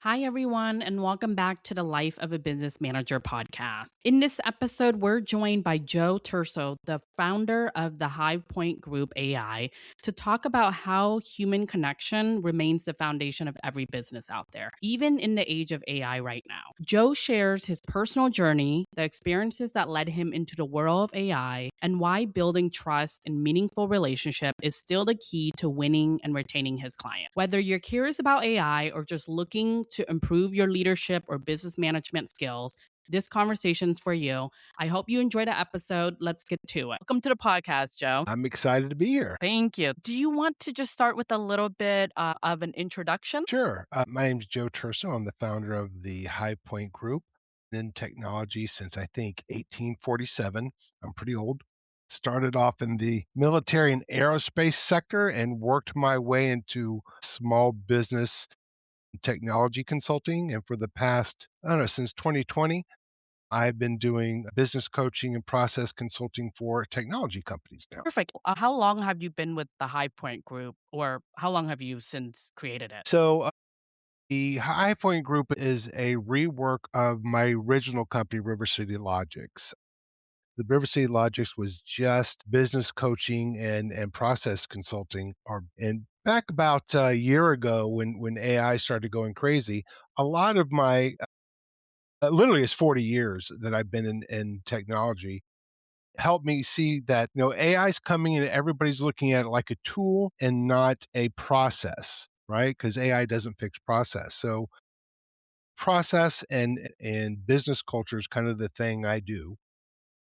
Hi, everyone, and welcome back to the Life of a Business Manager podcast. In this episode, we're joined by Joe Turso, the founder of the Hive Point Group AI, to talk about how human connection remains the foundation of every business out there, even in the age of AI right now. Joe shares his personal journey, the experiences that led him into the world of AI, and why building trust and meaningful relationship is still the key to winning and retaining his client. Whether you're curious about AI or just looking to improve your leadership or business management skills, this conversation's for you. I hope you enjoy the episode. Let's get to it. Welcome to the podcast, Joe. I'm excited to be here. Thank you. Do you want to just start with a little bit of an introduction? Sure. My name is Joe Turso. I'm the founder of the Hive Point Group in technology since I think 1847. I'm pretty old. Started off in the military and aerospace sector and worked my way into small business technology consulting. And for the past, I don't know, since 2020, I've been doing business coaching and process consulting for technology companies now. Perfect. How long have you been with the High Point Group, or how long have you since created it? So the High Point Group is a rework of my original company, River City Logics. The River City Logics was just business coaching and process consulting. And back about a year ago, when AI started going crazy, a lot of my literally it's 40 years that I've been in technology helped me see that AI is coming in, everybody's looking at it like a tool and not a process, right? Because AI doesn't fix process. So process and business culture is kind of the thing I do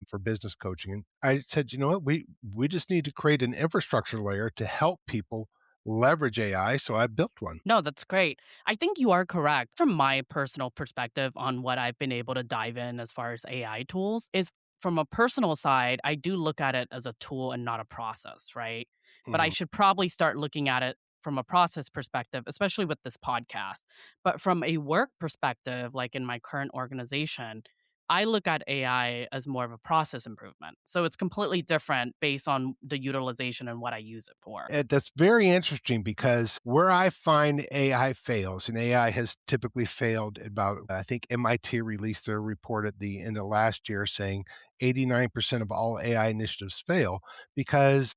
for business coaching. And I said, you know what, we just need to create an infrastructure layer to help people leverage AI. So I built one. No, that's great. I think you are correct. From my personal perspective on what I've been able to dive in as far as AI tools is from a personal side, I do look at it as a tool and not a process, right? But I Mhm. should probably start looking at it from a process perspective, especially with this podcast. But from a work perspective, like in my current organization, I look at AI as more of a process improvement. So it's completely different based on the utilization and what I use it for. That's very interesting because where I find AI fails, and AI has typically failed about, I think MIT released their report at the end of last year saying 89% of all AI initiatives fail because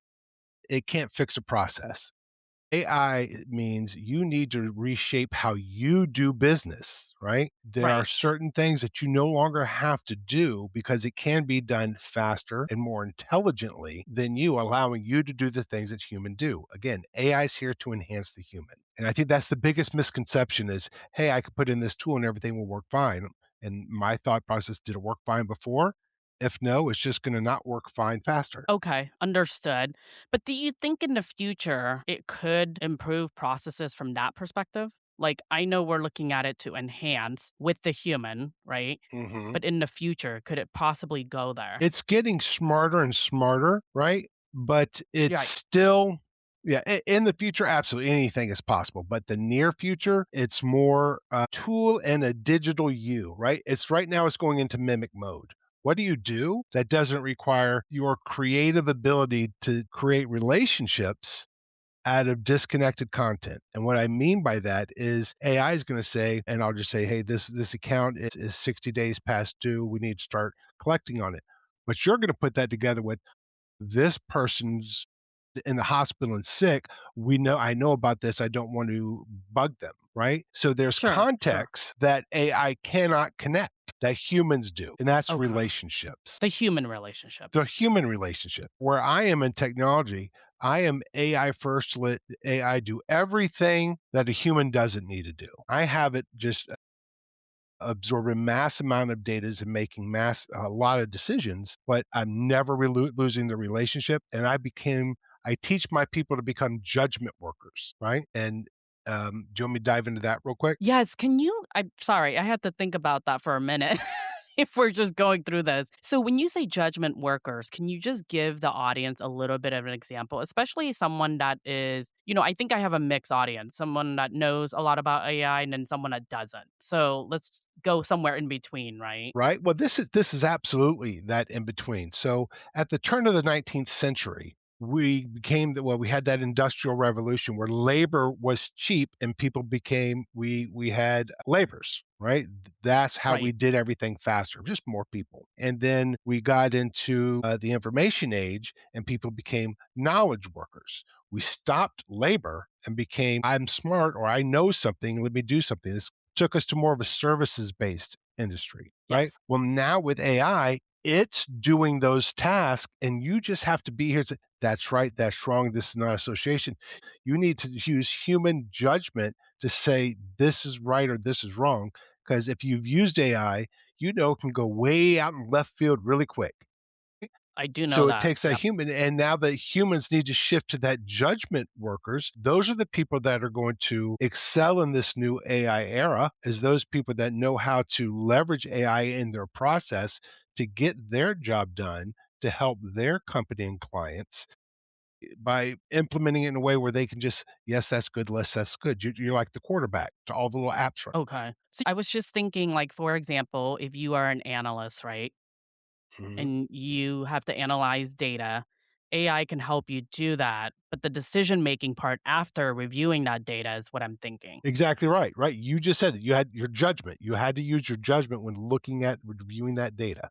it can't fix a process. AI means you need to reshape how you do business, right? There are Right. certain things that you no longer have to do because it can be done faster and more intelligently than you, allowing you to do the things that humans do. Again, AI is here to enhance the human. And I think that's the biggest misconception is, hey, I could put in this tool and everything will work fine. And my thought process, did it work fine before? If no, it's just going to not work fine faster. Okay, understood. But do you think in the future it could improve processes from that perspective? Like, I know we're looking at it to enhance with the human, right? Mhm. But in the future, could it possibly go there? It's getting smarter and smarter, right? But it's Right. still, yeah, in the future, absolutely anything is possible. But the near future, it's more a tool and a digital you, right? It's right now it's going into mimic mode. What do you do that doesn't require your creative ability to create relationships out of disconnected content? And what I mean by that is AI is going to say, and I'll just say, hey, this account is 60 days past due. We need to start collecting on it. But you're going to put that together with this person's in the hospital and sick. I know about this. I don't want to bug them, right? So there's Sure, sure. context that AI cannot connect that humans do, and that's Okay. relationships, The human relationship. the human relationship. Where I am in technology, I am AI first. Let AI do everything that a human doesn't need to do. I have it just absorbing mass amount of data and making a lot of decisions, but I'm never losing the relationship. And I teach my people to become judgment workers, right? And do you want me to dive into that real quick? Yes, can you I'm sorry, I had to think about that for a minute if we're just going through this. So when you say judgment workers, can you just give the audience a little bit of an example, especially someone that is, I think I have a mixed audience, someone that knows a lot about AI and then someone that doesn't. So let's go somewhere in between, right? Right. Well, this is absolutely that in between. So at the turn of the 19th century, we had that industrial revolution where labor was cheap and people became we had laborers, right? That's how we Right. did everything faster, just more people. And then we got into the information age and people became knowledge workers. We stopped labor and became, I'm smart or I know something, let me do something. This took us to more of a services based industry, right? Yes. Well, now with AI, it's doing those tasks and you just have to be here to, that's right, that's wrong, this is not association. You need to use human judgment to say this is right or this is wrong. Because if you've used AI, you know it can go way out in left field really quick. I do know So it that. takes that Yep. human, and now that humans need to shift to that judgment workers, those are the people that are going to excel in this new AI era, is those people that know how to leverage AI in their process to get their job done to help their company and clients by implementing it in a way where they can just, yes, that's good, less that's good. You're like the quarterback to all the little apps running. Okay. So I was just thinking, like, for example, if you are an analyst, right, Mhm. and you have to analyze data, AI can help you do that. But the decision making part after reviewing that data is what I'm thinking. Exactly right, right. You just said it. You had your judgment. You had to use your judgment when looking at reviewing that data.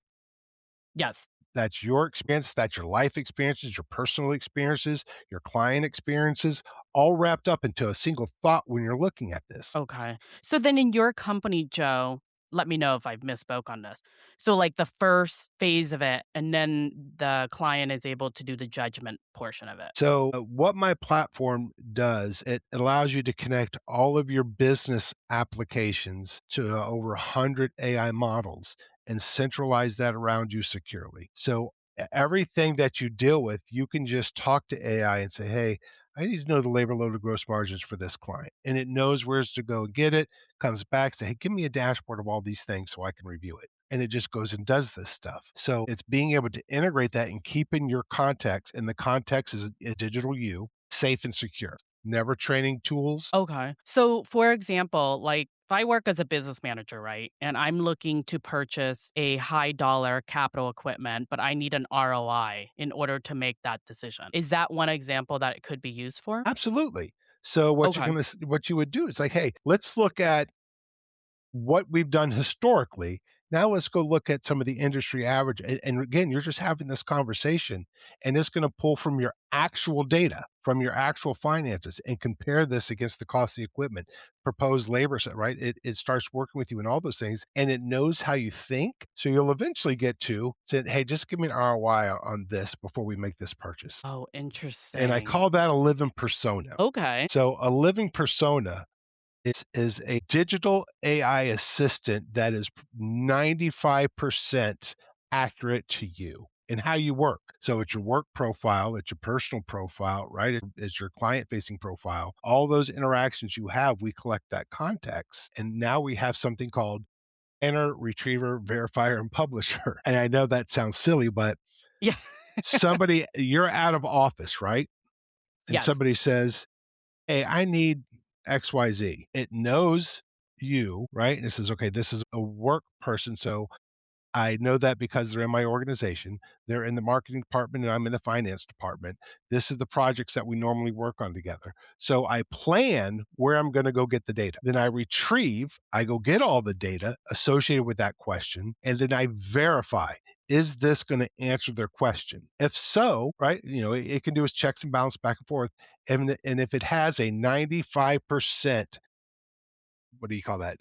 Yes. That's your experience, that's your life experiences, your personal experiences, your client experiences, all wrapped up into a single thought when you're looking at this. Okay. So then in your company, Joe, let me know if I've misspoke on this. So like the first phase of it, and then the client is able to do the judgment portion of it. So, what my platform does, it allows you to connect all of your business applications to over 100 AI models and centralize that around you securely. So, everything that you deal with, you can just talk to AI and say, hey, I need to know the labor load of gross margins for this client. And it knows where's to go get it, comes back, say, hey, give me a dashboard of all these things so I can review it, and it just goes and does this stuff. So it's being able to integrate that and keep in your context, and the context is a digital you, safe and secure. Never training tools. Okay. So for example, like if I work as a business manager, right, and I'm looking to purchase a high dollar capital equipment, but I need an ROI in order to make that decision. Is that one example that it could be used for? Absolutely. So Okay. what you would do is like, hey, let's look at what we've done historically. Now let's go look at some of the industry average. And again, you're just having this conversation, and it's going to pull from your actual data, from your actual finances, and compare this against the cost of the equipment, proposed labor set, right? It starts working with you in all those things, and it knows how you think. So you'll eventually get to saying, hey, just give me an ROI on this before we make this purchase. Oh, And I interesting. call that a living persona. Okay. So a living persona is a digital AI assistant that is 95% accurate to you and how you work. So it's your work profile, it's your personal profile, right? It's your client facing profile. All those interactions you have, we collect that context. And now we have something called enter, retriever, verifier, and publisher. And I know that sounds silly, but Yeah. somebody, you're out of office, right? And Yes. somebody says, hey, I need XYZ. It knows you, right? And it says, okay, this is a work person. So I know that because they're in my organization. They're in the marketing department and I'm in the finance department. This is the projects that we normally work on together. So I plan where I'm going to go get the data. Then I retrieve, I go get all the data associated with that question, and then I verify. Is this going to answer their question? If so, right, it can do its checks and balance back and forth. And if it has a 95%, what do you call that?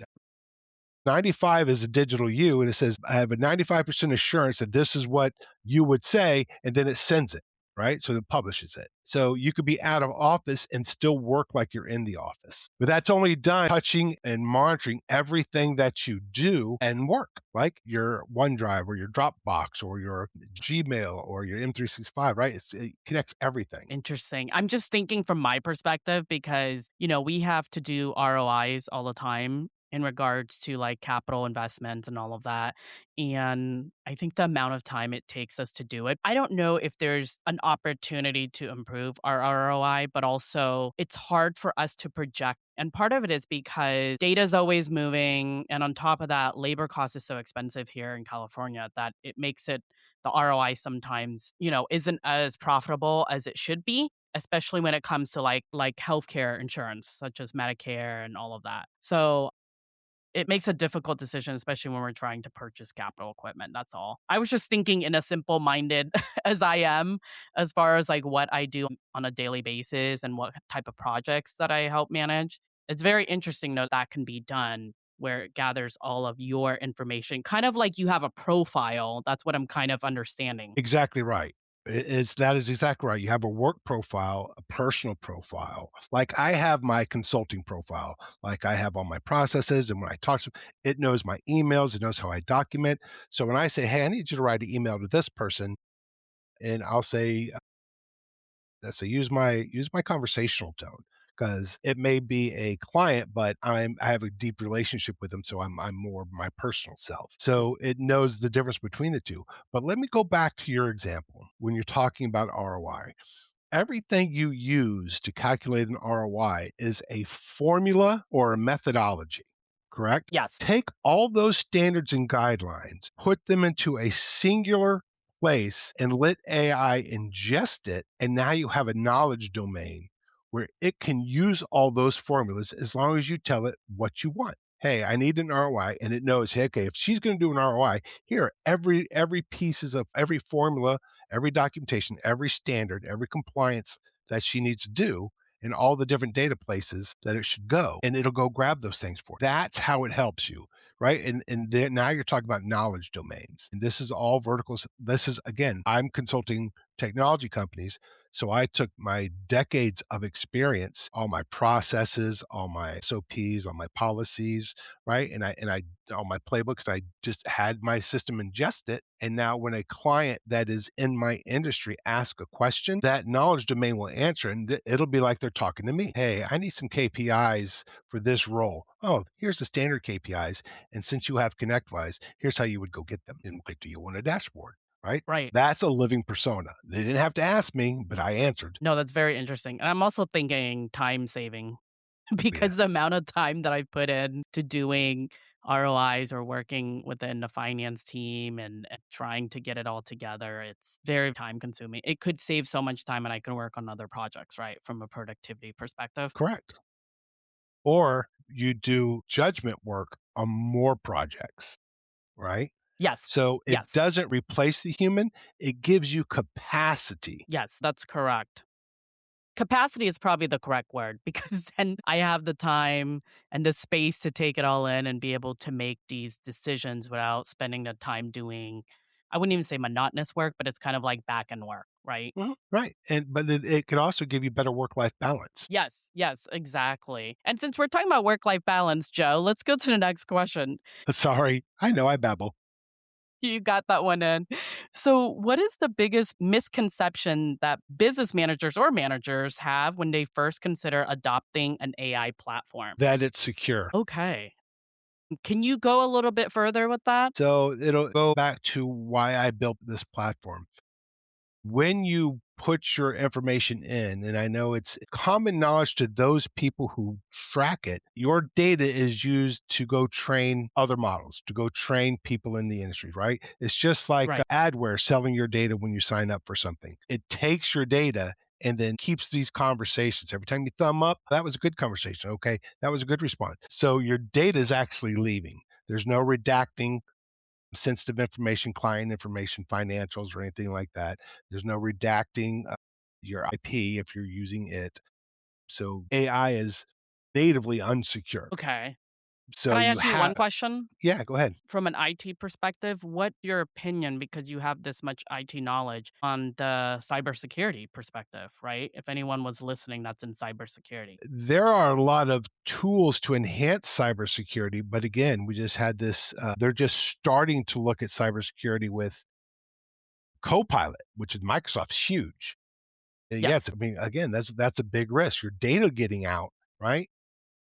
95 is a digital you, and it says, I have a 95% assurance that this is what you would say, and then it sends it, right? So it publishes it. So you could be out of office and still work like you're in the office. But that's only done touching and monitoring everything that you do and work, like your OneDrive or your Dropbox or your Gmail or your M365, right? It connects everything. Interesting. I'm just thinking from my perspective because, we have to do ROIs all the time. in regards to like capital investments and all of that. And I think the amount of time it takes us to do it, I don't know if there's an opportunity to improve our ROI, but also it's hard for us to project. And part of it is because data is always moving. And on top of that, labor cost is so expensive here in California that it makes it the ROI sometimes, isn't as profitable as it should be, especially when it comes to like healthcare insurance, such as Medicare and all of that. So it makes a difficult decision, especially when we're trying to purchase capital equipment, that's all. I was just thinking in a simple-minded as I am, as far as, like, what I do on a daily basis and what type of projects that I help manage. It's very interesting, though, that can be done where it gathers all of your information, kind of like you have a profile, that's what I'm kind of understanding. Exactly right. That is exactly right. You have a work profile, a personal profile. Like I have my consulting profile. Like I have all my processes, and when I talk to it knows my emails, it knows how I document. So when I say, "Hey, I need you to write an email to this person," and I'll say, let's say, use my conversational tone because it may be a client, but I have a deep relationship with them, so I'm more my personal self. So it knows the difference between the two. But let me go back to your example when you're talking about ROI. Everything you use to calculate an ROI is a formula or a methodology, correct? Yes. Take all those standards and guidelines, put them into a singular place, and let AI ingest it. And now you have a knowledge domain where it can use all those formulas as long as you tell it what you want. Hey, I need an ROI, and it knows, hey, okay, if she's going to do an ROI, here, every pieces of every formula, every documentation, every standard, every compliance that she needs to do, and all the different data places that it should go, and it'll go grab those things for. That's how it helps you, right? And then now you're talking about knowledge domains, and this is all verticals. This is again, I'm consulting technology companies, so I took my decades of experience, all my processes, all my SOPs, all my policies, right, and I all my playbooks. I just had my system ingest it, and now when a client that is in my industry asks a question, that knowledge domain will answer, and it'll be like they're talking to me. Hey, I need some KPIs for this role. Oh, here's the standard KPIs, and since you have ConnectWise, here's how you would go get them. And like, do you want a dashboard? Right? Right. That's a living persona. They didn't have to ask me, but I answered. No, that's very interesting, and I'm also thinking time saving. Yeah, Because the amount of time that I put in to doing ROIs or working within the finance team and trying to get it all together, it's very time consuming. It could save so much time and I can work on other projects, right? From a productivity perspective. correct. Or you do judgment work on more projects, right? Yes. So it Yes. doesn't replace the human, it gives you capacity. Yes, that's correct. Capacity is probably the correct word because then I have the time and the space to take it all in and be able to make these decisions without spending the time doing, I wouldn't even say monotonous work, but it's kind of like back end work, right? Mhm, right. But it could also give you better work-life balance. Yes, yes, exactly. And since we're talking about work life balance, Joe, let's go to the next question. Sorry, I know I babble. You got that one in. So, what is the biggest misconception that business managers or managers have when they first consider adopting an AI platform? That it's secure. Okay. Can you go a little bit further with that? So it'll go back to why I built this platform. When you put your information in, and I know it's common knowledge to those people who track it, your data is used to go train other models, to go train people in the industry, right? It's just like Right. adware selling your data when you sign up for something. It takes your data and then keeps these conversations. Every time you thumb up, that was a good conversation. Okay, that was a good response. So your data is actually leaving. There's no redacting sensitive information, client information, financials, or anything like that. There's no redacting your IP if you're using it. So AI is natively unsecured. Okay. Can So I you ask you one have, question? yeah, go ahead. From an IT perspective, what's your opinion, because you have this much IT knowledge on the cybersecurity perspective, right? If anyone was listening that's in cybersecurity. There are a lot of tools to enhance cybersecurity, but again, we just had this. They're just starting to look at cybersecurity with Copilot, which is Microsoft's huge. Yes, Yes. I mean, again, that's a big risk. Your data getting out, right?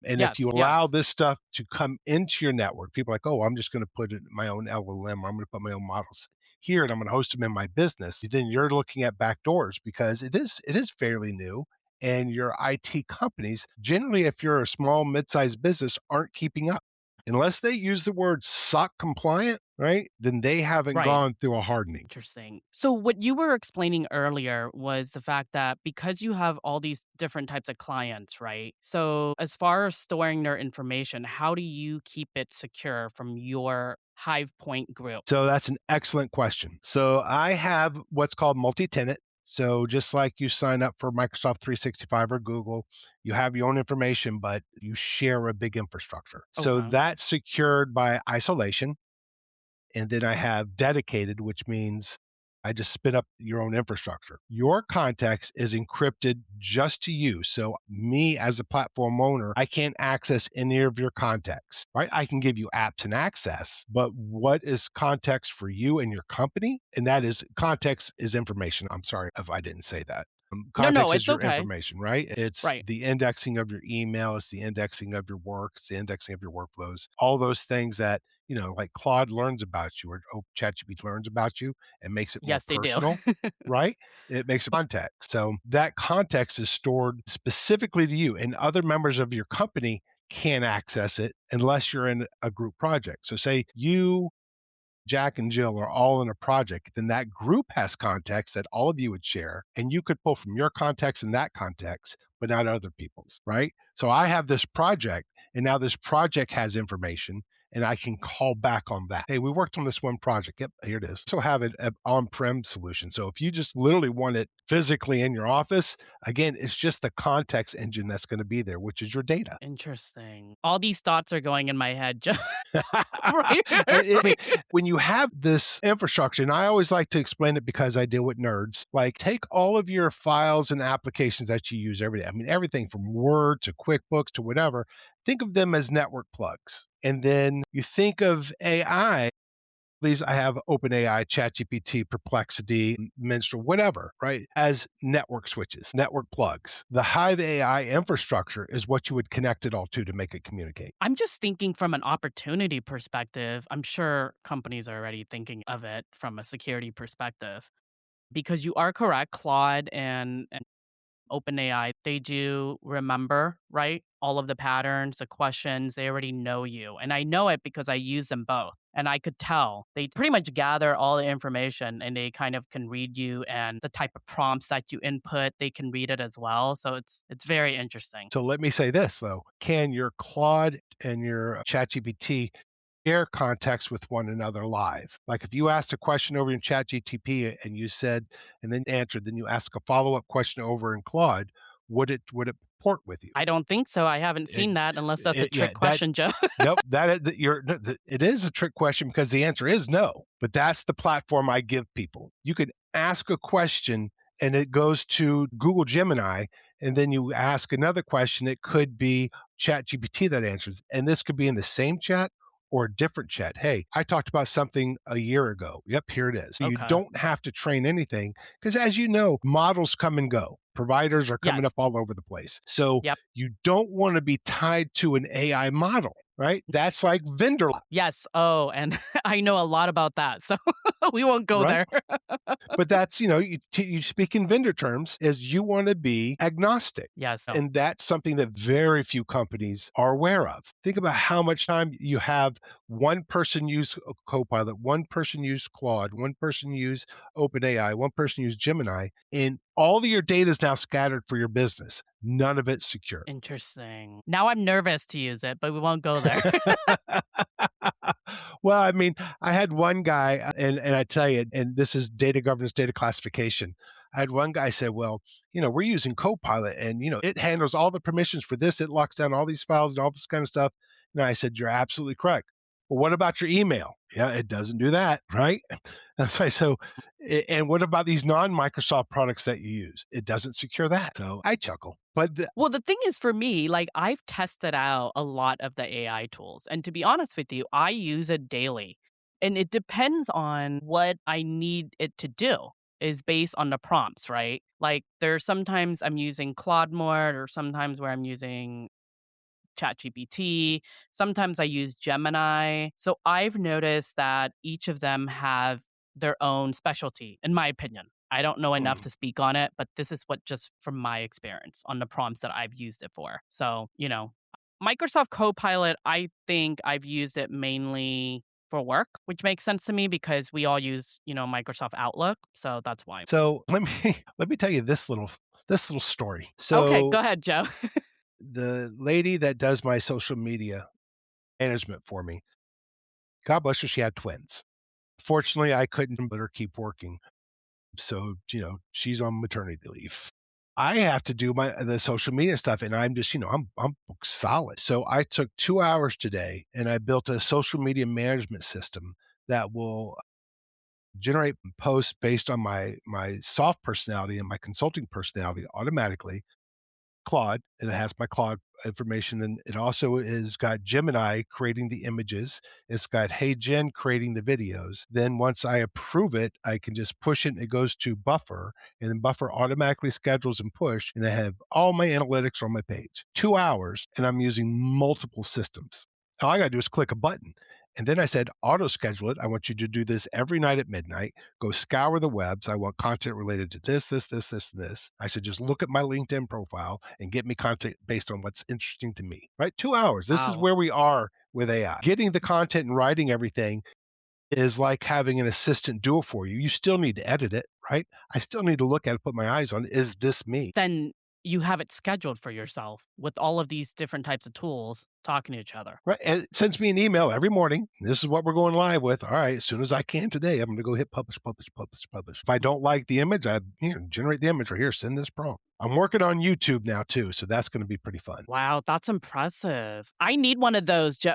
And if you Yes, allow yes. this stuff to come into your network, people are like, oh, I'm just going to put in my own LLM, or I'm going to put my own models here and I'm going to host them in my business. Then you're looking at back doors because it is fairly new. And your IT companies, generally, if you're a small, mid-sized business, aren't keeping up. Unless they use the word SOC compliant, right? Then they haven't Right. gone through a hardening. Interesting. So, what you were explaining earlier was the fact that because you have all these different types of clients, right? So, as far as storing their information, how do you keep it secure from your Hive Point group? So that's an excellent question. So I have what's called multi-tenant. So just like you sign up for Microsoft 365 or Google, you have your own information, but you share a big infrastructure. So Okay. that's secured by isolation. And then I have dedicated, which means I just spin up your own infrastructure. Your context is encrypted just to you. So, me as a platform owner, I can't access any of your context, right? I can give you apps and access, but what is context for you and your company? And that is context is information. I'm sorry if I didn't say that. No, no, Context is it's your okay. information, right? It's Right. the indexing of your email, it's the indexing of your work, it's the indexing of your workflows, all those things that like Claude learns about you or ChatGPT learns about you and makes it more Yes, they do. personal, right? It makes a context. So that context is stored specifically to you, and other members of your company can't access it unless you're in a group project. So, say you, Jack and Jill are all in a project, then that group has context that all of you would share, and you could pull from your context and that context, but not other people's, right? So I have this project, and now this project has information, and I can call back on that. Hey, we worked on this one project. Yep, here it is. So have an on-prem solution. So if you just literally want it physically in your office, again, it's just the context engine that's going to be there, which is your data. Interesting. All these thoughts are going in my head just right. I mean, when you have this infrastructure, and I always like to explain it because I deal with nerds, like take all of your files and applications that you use every day. I mean, everything from Word to QuickBooks to whatever, think of them as network plugs. And then you think of AI. These I have OpenAI, ChatGPT, Perplexity, Minstrel, whatever, right? As network switches, network plugs. The Hive AI infrastructure is what you would connect it all to make it communicate. I'm just thinking from an opportunity perspective. I'm sure companies are already thinking of it from a security perspective because you are correct. Claude and OpenAI, they do remember, right? All of the patterns, the questions, they already know you. And I know it because I use them both. And I could tell they pretty much gather all the information and they kind of can read you and the type of prompts that you input, they can read it as well. So it's very interesting. So let me say this though. Can your Claude and your ChatGPT share context with one another live? Like if you asked a question over in ChatGPT and you said and then answered, then you ask a follow-up question over in Claude, would it port with you? I don't think so. I haven't It, seen that unless that's a yeah, trick that question, Joe. nope, it is a trick question because the answer is no. But that's the platform I give people. You could ask a question and it goes to Google Gemini, and then you ask another question. It could be ChatGPT that answers, and this could be in the same chat or a different chat. Hey, I talked about something a year ago. Yep, here it is. You Okay. don't have to train anything because, as you know, models come and go. Providers are coming Yes. up all over the place. So Yep. you don't want to be tied to an AI model, right? That's like vendor lock, Yes. Oh, and I know a lot about that. So we won't go right? there. But that's, you speak in vendor terms is you want to be agnostic. Yes. No. And that's something that very few companies are aware of. Think about how much time you have one person use Copilot, one person use Claude, one person use OpenAI, one person use Gemini, and all of your data is now scattered for your business. None of it's secure. Interesting. Now I'm nervous to use it, but we won't go there. Well, I mean, I had one guy, and I tell you, and this is data governance, data classification. I had one guy say, "Well, we're using Copilot, and it handles all the permissions for this. It locks down all these files and all this kind of stuff." And I said, "You're absolutely correct. Well, what about your email? Yeah, it doesn't do that, right?" That's why. So, and what about these non-Microsoft products that you use? It doesn't secure that. So I chuckle, but Well, the thing is for me, like I've tested out a lot of the AI tools. And to be honest with you, I use it daily. And it depends on what I need it to do is based on the prompts, right? Like there's sometimes I'm using Claude more or sometimes where I'm using ChatGPT. Sometimes I use Gemini. So I've noticed that each of them have their own specialty, in my opinion. I don't know enough Mhm. to speak on it, but this is what just from my experience on the prompts that I've used it for. So, Microsoft Copilot, I think I've used it mainly for work, which makes sense to me because we all use, Microsoft Outlook. So that's why. So let me let me tell you this little story. Okay, go So ahead, Joe. the lady that does my social media management for me, God bless her, she had twins. Fortunately, I couldn't let her keep working. So, she's on maternity leave. I have to do the social media stuff and I'm just, I'm booked solid. So I took 2 hours today and I built a social media management system that will generate posts based on my soft personality and my consulting personality automatically. Claude, and it has my Claude information. And it also is got Gemini creating the images. It's got Hey Gen creating the videos. Then once I approve it, I can just push it and it goes to Buffer, and then Buffer automatically schedules and push, and I have all my analytics on my page. 2 hours, and I'm using multiple systems. All I got to do is click a button. And then I said, auto schedule it. I want you to do this every night at midnight. Go scour the webs. I want content related to this, and this. I said, just look at my LinkedIn profile and get me content based on what's interesting to me, right? 2 hours. This is Wow. where we are with AI. Getting the content and writing everything is like having an assistant do it for you. You still need to edit it, right? I still need to look at it, put my eyes on it. Is this me? Then you have it scheduled for yourself with all of these different types of tools talking to each other. Right. And it sends me an email every morning. This is what we're going live with. All right. As soon as I can today, I'm going to go hit publish, publish, publish, publish. If I don't like the image, I generate the image right here, send this prompt. I'm working on YouTube now too. So that's going to be pretty fun. Wow, that's impressive. I need one of those, Joe.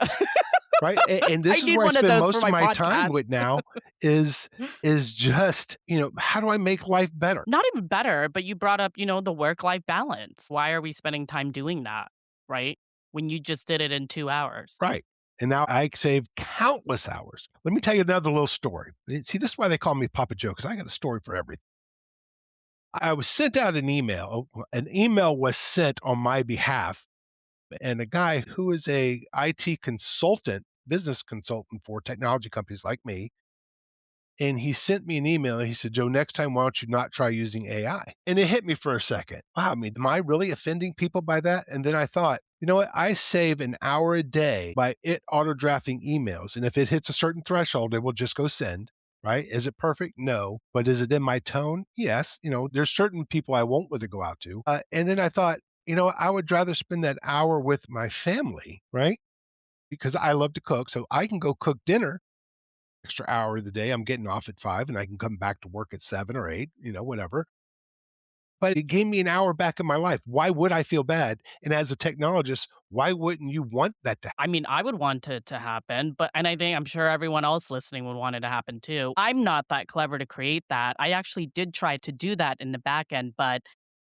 Right. And I this is need where I one of spend those for most of my my time podcast. with now is is just, how do I make life better? Not even better, but you brought up, the work-life balance. Why are we spending time doing that, right? When you just did it in 2 hours. Right. And now I save countless hours. Let me tell you another little story. See, this is why they call me Papa Joe, because I got a story for everything. I was sent out an email. An email was sent on my behalf, and a guy who is a IT consultant, business consultant for technology companies like me, and he sent me an email and he said, Joe, next time, why don't you not try using AI? And it hit me for a second. Wow, I mean, am I really offending people by that? And then I thought, you know what? I save an hour a day by it auto drafting emails. And if it hits a certain threshold, it will just go send. Right? Is it perfect? No. But is it in my tone? Yes. There's certain people I won't let it go out to. And then I thought, I would rather spend that hour with my family, right? Because I love to cook. So I can go cook dinner extra hour of the day. I'm getting off at 5 and I can come back to work at 7 or 8, whatever. But it gave me an hour back in my life. Why would I feel bad? And as a technologist, why wouldn't you want that to I mean, I would want it to happen, and I think I'm sure everyone else listening would want it to happen too. I'm not that clever to create that. I actually did try to do that in the back end, but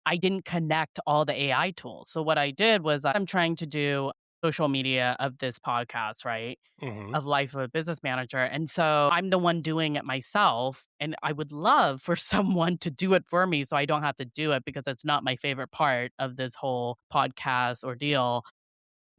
I didn't connect all the AI tools. So what I did was I'm trying to do social media of this podcast, right? happen? Of Life of a Business Manager. And so I'm the one doing it myself. And I would love for someone to do it for me so I don't have to do it because it's not my favorite part of this whole podcast ordeal.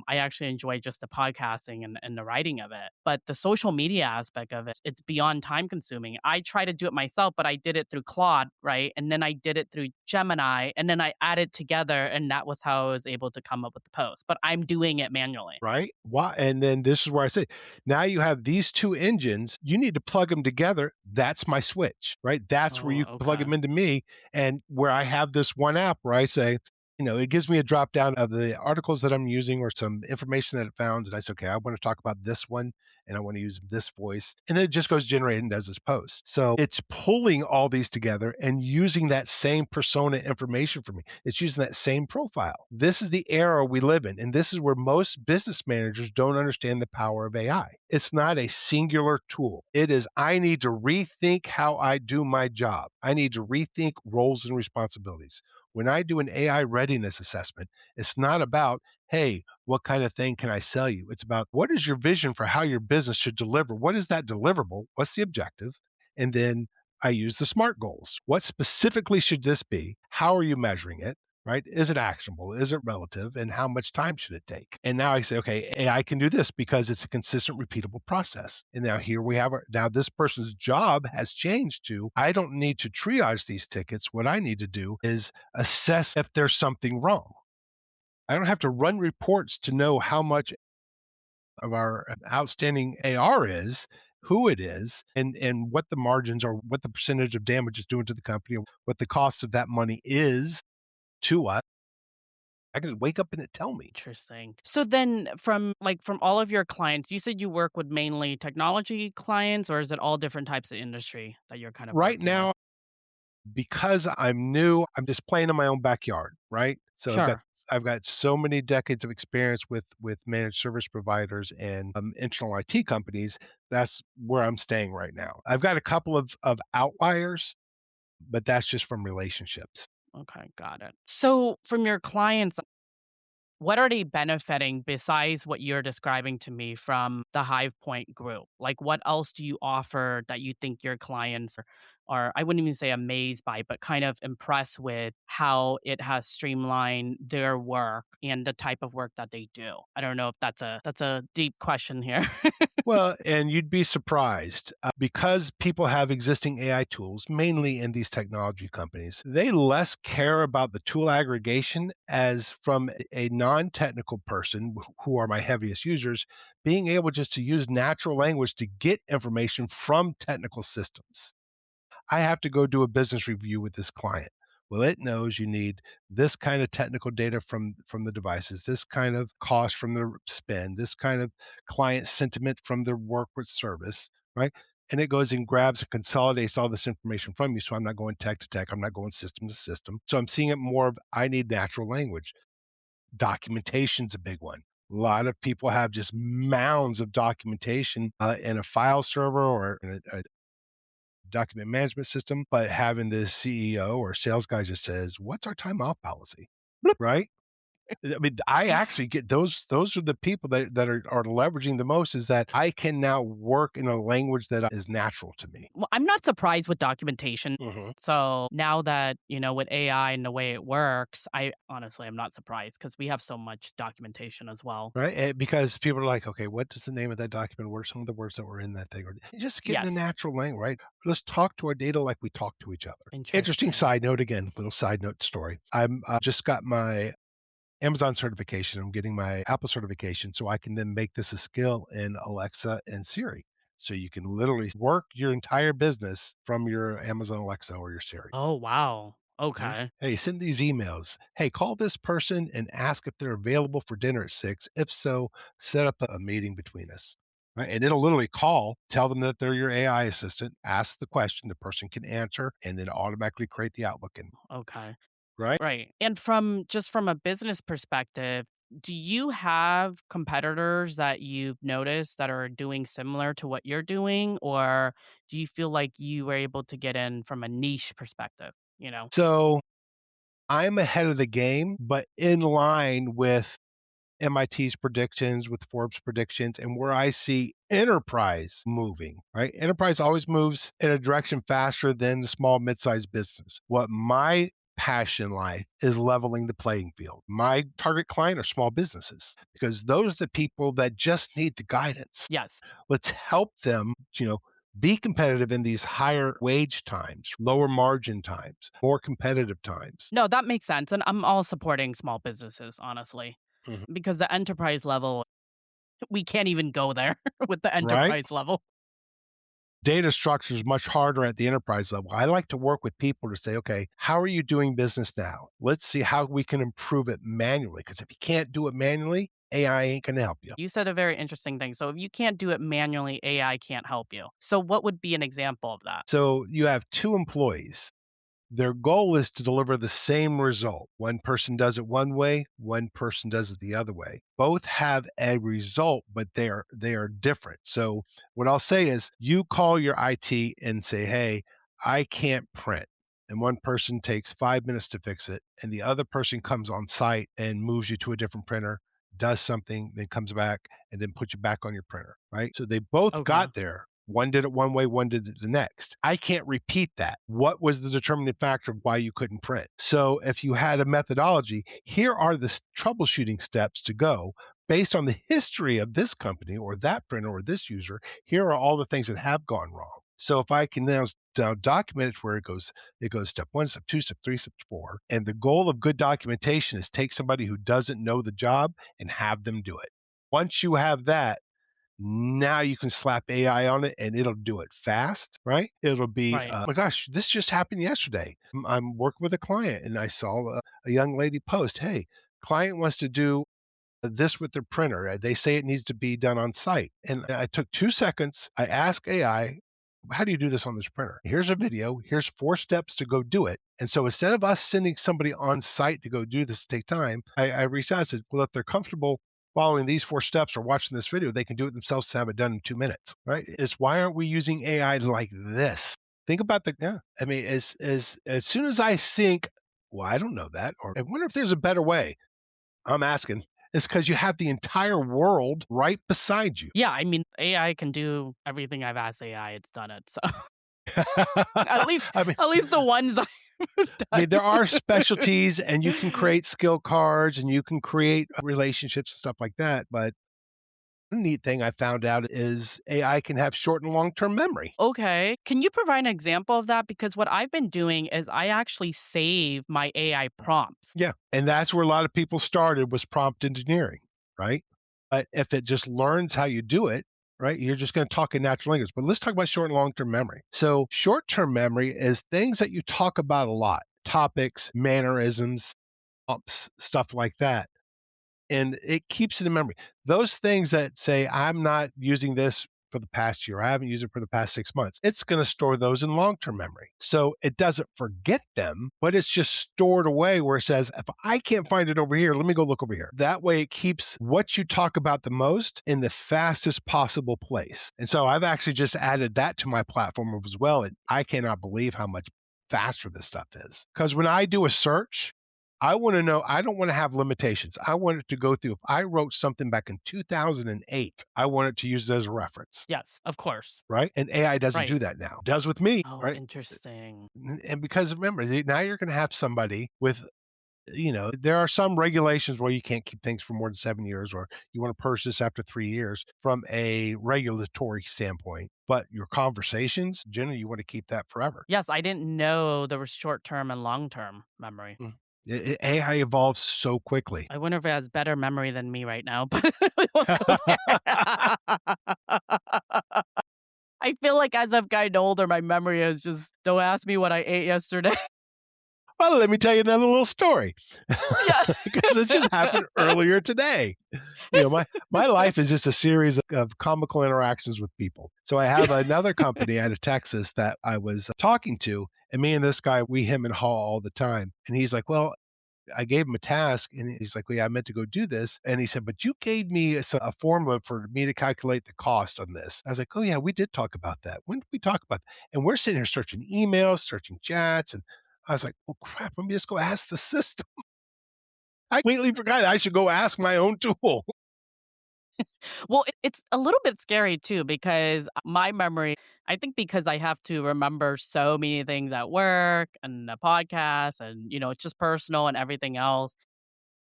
I actually enjoy just the podcasting and the writing of it. But the social media aspect of it, it's beyond time consuming. I try to do it myself, but I did it through Claude, right? And then I did it through Gemini, and then I added together, and that was how I was able to come up with the post. But I'm doing it manually. Right? Why? And then this is where I say, now you have these two engines. You need to plug them together. That's my switch, right? That's where Oh, you plug okay. them into me, and where I have this one app where I say, it gives me a drop down of the articles that I'm using or some information that it found, and I say, okay, I want to talk about this one, and I want to use this voice, and then it just goes generate and does this post. So it's pulling all these together and using that same persona information for me. It's using that same profile. This is the era we live in, and this is where most business managers don't understand the power of AI. It's not a singular tool. It is, I need to rethink how I do my job. I need to rethink roles and responsibilities. When I do an AI readiness assessment, it's not about, hey, what kind of thing can I sell you? It's about, what is your vision for how your business should deliver? What is that deliverable? What's the objective? And then I use the SMART goals. What specifically should this be? How are you measuring it? right? Is it actionable? Is it relative? And how much time should it take? And now I say, okay, AI can do this because it's a consistent, repeatable process. And now here we have now this person's job has changed to I don't need to triage these tickets. What I need to do is assess if there's something wrong. I don't have to run reports to know how much of our outstanding AR is, who it is, and what the margins are, what the percentage of damage is doing to the company, what the cost of that money is to us. I can wake up and it tell me. Interesting. So then from all of your clients, you said you work with mainly technology clients, or is it all different types of industry that you're kind of Right working with? now, because I'm new, I'm just playing in my own backyard, right? So Sure. I've got so many decades of experience with managed service providers and internal IT companies. That's where I'm staying right now. I've got a couple of outliers, but that's just from relationships. Okay, got it. So from your clients, what are they benefiting besides what you're describing to me from the Hive Point Group? Like, what else do you offer that you think your clients are, I wouldn't even say amazed by, but kind of impressed with how it has streamlined their work and the type of work that they do? I don't know if that's a deep question here. Well, and you'd be surprised because people have existing AI tools, mainly in these technology companies. They less care about the tool aggregation as from a non technical person, who are my heaviest users, being able just to use natural language to get information from technical systems. I have to go do a business review with this client. Well, it knows you need this kind of technical data from the devices, this kind of cost from the spend, this kind of client sentiment from the work with service, right? And it goes and grabs and consolidates all this information from you. So I'm not going tech to tech. I'm not going system to system. So I'm seeing it more of I need natural language. Documentation's a big one. A lot of people have just mounds of documentation in a file server or in a document management system, but having the CEO or sales guy just says, "What's our time off policy?" Right? I mean, I actually get those are the people that are leveraging the most is that I can now work in a language that is natural to me. Well, I'm not surprised with documentation. Mhm. So now that, with AI and the way it works, I honestly am not surprised because we have so much documentation as well. Right? Because people are like, "Okay, what does the name of that document? What are some of the words that were in that thing?" Or just get in a Yes. natural language, right? Let's talk to our data like we talk to each other. Interesting Interesting. side note again, little side note story. I'm just got my Amazon certification. I'm getting my Apple certification so I can then make this a skill in Alexa and Siri. So you can literally work your entire business from your Amazon Alexa or your Siri. Oh, wow. Right? Okay. Hey, send these emails. Hey, call this person and ask if they're available for dinner at 6. If so, set up a meeting between us. Right? And it'll literally call, tell them that they're your AI assistant, ask the question, the person can answer, and then automatically create the Outlook. And Okay. right. Right. And from a business perspective, do you have competitors that you've noticed that are doing similar to what you're doing? Or do you feel like you were able to get in from a niche perspective? So I'm ahead of the game, but in line with MIT's predictions, with Forbes predictions, and where I see enterprise moving, right? Enterprise always moves in a direction faster than the small, mid-sized business. What my passion life is leveling the playing field. My target client are small businesses because those are the people that just need the guidance. Yes. Let's help them, be competitive in these higher wage times, lower margin times, more competitive times. No, that makes sense. And I'm all supporting small businesses, honestly, Mhm. because the enterprise level, we can't even go there with the Right? enterprise level. Data structure is much harder at the enterprise level. I like to work with people to say, okay, how are you doing business now? Let's see how we can improve it manually. Because if you can't do it manually, AI ain't going to help you. You said a very interesting thing. So if you can't do it manually, AI can't help you. So what would be an example of that? So you have two employees. Their goal is to deliver the same result. One person does it one way, one person does it the other way. Both have a result, but they are different. So what I'll say is you call your IT and say, "Hey, I can't print." And one person takes 5 minutes to fix it, and the other person comes on site and moves you to a different printer, does something, then comes back and then puts you back on your printer, right? So they both Okay. got there, One did it one way, one did it the next. I can't repeat that. What was the determining factor of why you couldn't print? So if you had a methodology, here are the troubleshooting steps to go based on the history of this company or that printer or this user. Here are all the things that have gone wrong. So if I can now document it where it goes step one, step two, step three, step four. And the goal of good documentation is take somebody who doesn't know the job and have them do it. Once you have that, now you can slap AI on it and it'll do it fast, right? It'll be, Right. oh my gosh, this just happened yesterday. I'm working with a client and I saw a young lady post, hey, client wants to do this with their printer. They say it needs to be done on site. And I took 2 seconds. I asked AI, how do you do this on this printer? Here's a video. Here's 4 steps to go do it. And so instead of us sending somebody on site to go do this, take time, I reached out and said, well, if they're comfortable following these 4 steps or watching this video, they can do it themselves to have it done in 2 minutes, right? It's why aren't we using AI like this? Think about yeah. I mean, as soon as I think, well, I don't know that, or I wonder if there's a better way. I'm asking. It's because you have the entire world right beside you. Yeah, I mean, AI can do everything I've asked AI, it's done it. So at least I mean, at least the ones I've I done. mean, there are specialties, and you can create skill cards, and you can create relationships and stuff like that. But the neat thing I found out is AI can have short and long term memory. Okay. Can you provide an example of that? Because what I've been doing is I actually save my AI prompts. Yeah, and that's where a lot of people started was prompt engineering, right? But if it just learns how you do it, right, you're just going to talk in natural language. But let's talk about short and long term memory. So, short term memory is things that you talk about a lot, topics, mannerisms, stuff like that, and it keeps it in memory. Those things that say, I'm not using this for the past year, I haven't used it for the past 6 months, it's going to store those in long term memory. So it doesn't forget them, but it's just stored away where it says, if I can't find it over here, let me go look over here. That way it keeps what you talk about the most in the fastest possible place. And so I've actually just added that to my platform as well. And I cannot believe how much faster this stuff is. Because when I do a search, I want to know, I don't want to have limitations. I want it to go through. If I wrote something back in 2008, I want it to use it as a reference, Yes, of course. right? And AI doesn't Right. do that now. It does with me, Oh, right? interesting. And because remember, now you're going to have somebody with, there are some regulations where you can't keep things for more than 7 years, or you want to purge this after 3 years from a regulatory standpoint. But your conversations, generally, you want to keep that forever. Yes, I didn't know there was short-term and long-term memory. Mm. AI evolves so quickly. I wonder if it has better memory than me right now, but we won't go there. I feel like as I've gotten older, my memory is just, don't ask me what I ate yesterday. Well, let me tell you another little story Yeah. because it just happened earlier today. My life is just a series of comical interactions with people. So I have another company out of Texas that I was talking to, and me and this guy, we him and haw all the time. And he's like, well, I gave him a task, and he's like, well, yeah, I meant to go do this. And he said, but you gave me a formula for me to calculate the cost on this. I was like, oh, yeah, we did talk about that. When did we talk about that? And we're sitting here searching emails, searching chats. And I was like, oh, crap, let me just go ask the system. I completely forgot I should go ask my own tool. Well, it's a little bit scary too because my memory, I think because I have to remember so many things at work and the podcast and, it's just personal and everything else.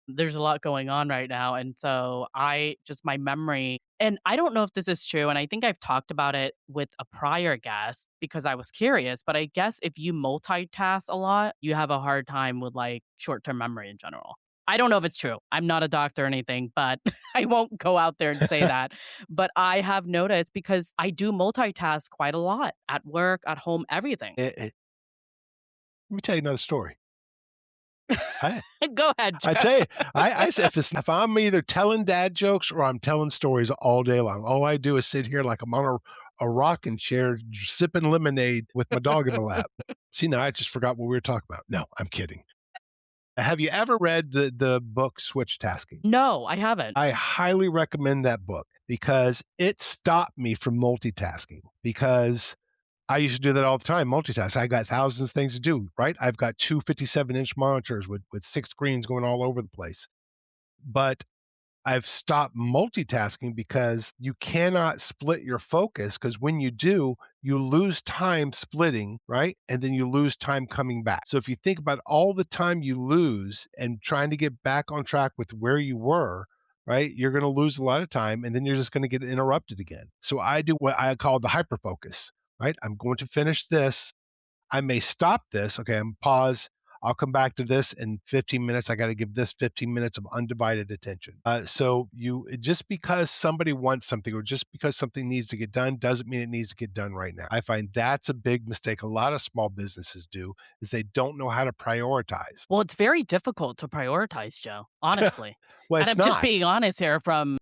There's a lot going on right now. And so my memory, and I don't know if this is true. And I think I've talked about it with a prior guest because I was curious. But I guess if you multitask a lot, you have a hard time with like short term memory in general. I don't know if it's true. I'm not a doctor or anything, but I won't go out there and say that. But I have noticed because I do multitask quite a lot at work, at home, everything. Let me tell you another story. I, Go ahead, I Joe. tell you, I say if I'm either telling dad jokes or I'm telling stories all day long, all I do is sit here like I'm on a rocking chair sipping lemonade with my dog in my lap. See, now I just forgot what we were talking about. No, I'm kidding. Have you ever read the book Switch Tasking? No, I haven't. I highly recommend that book because it stopped me from multitasking because I used to do that all the time, multitask. I got thousands of things to do, right? I've got two 57-inch monitors with 6 screens going all over the place. But I've stopped multitasking because you cannot split your focus, because when you do, you lose time splitting, right? And then you lose time coming back. So if you think about all the time you lose and trying to get back on track with where you were, right? You're going to lose a lot of time and then you're just going to get interrupted again. So I do what I call the hyper focus, right? I'm going to finish this. I may stop this. Okay, I'm pause. I'll come back to this in 15 minutes. I got to give this 15 minutes of undivided attention. So you just because somebody wants something or just because something needs to get done doesn't mean it needs to get done right now. I find that's a big mistake a lot of small businesses do is they don't know how to prioritize. Well, it's very difficult to prioritize, Joe, honestly. Well, And it's I'm just not. being honest here from,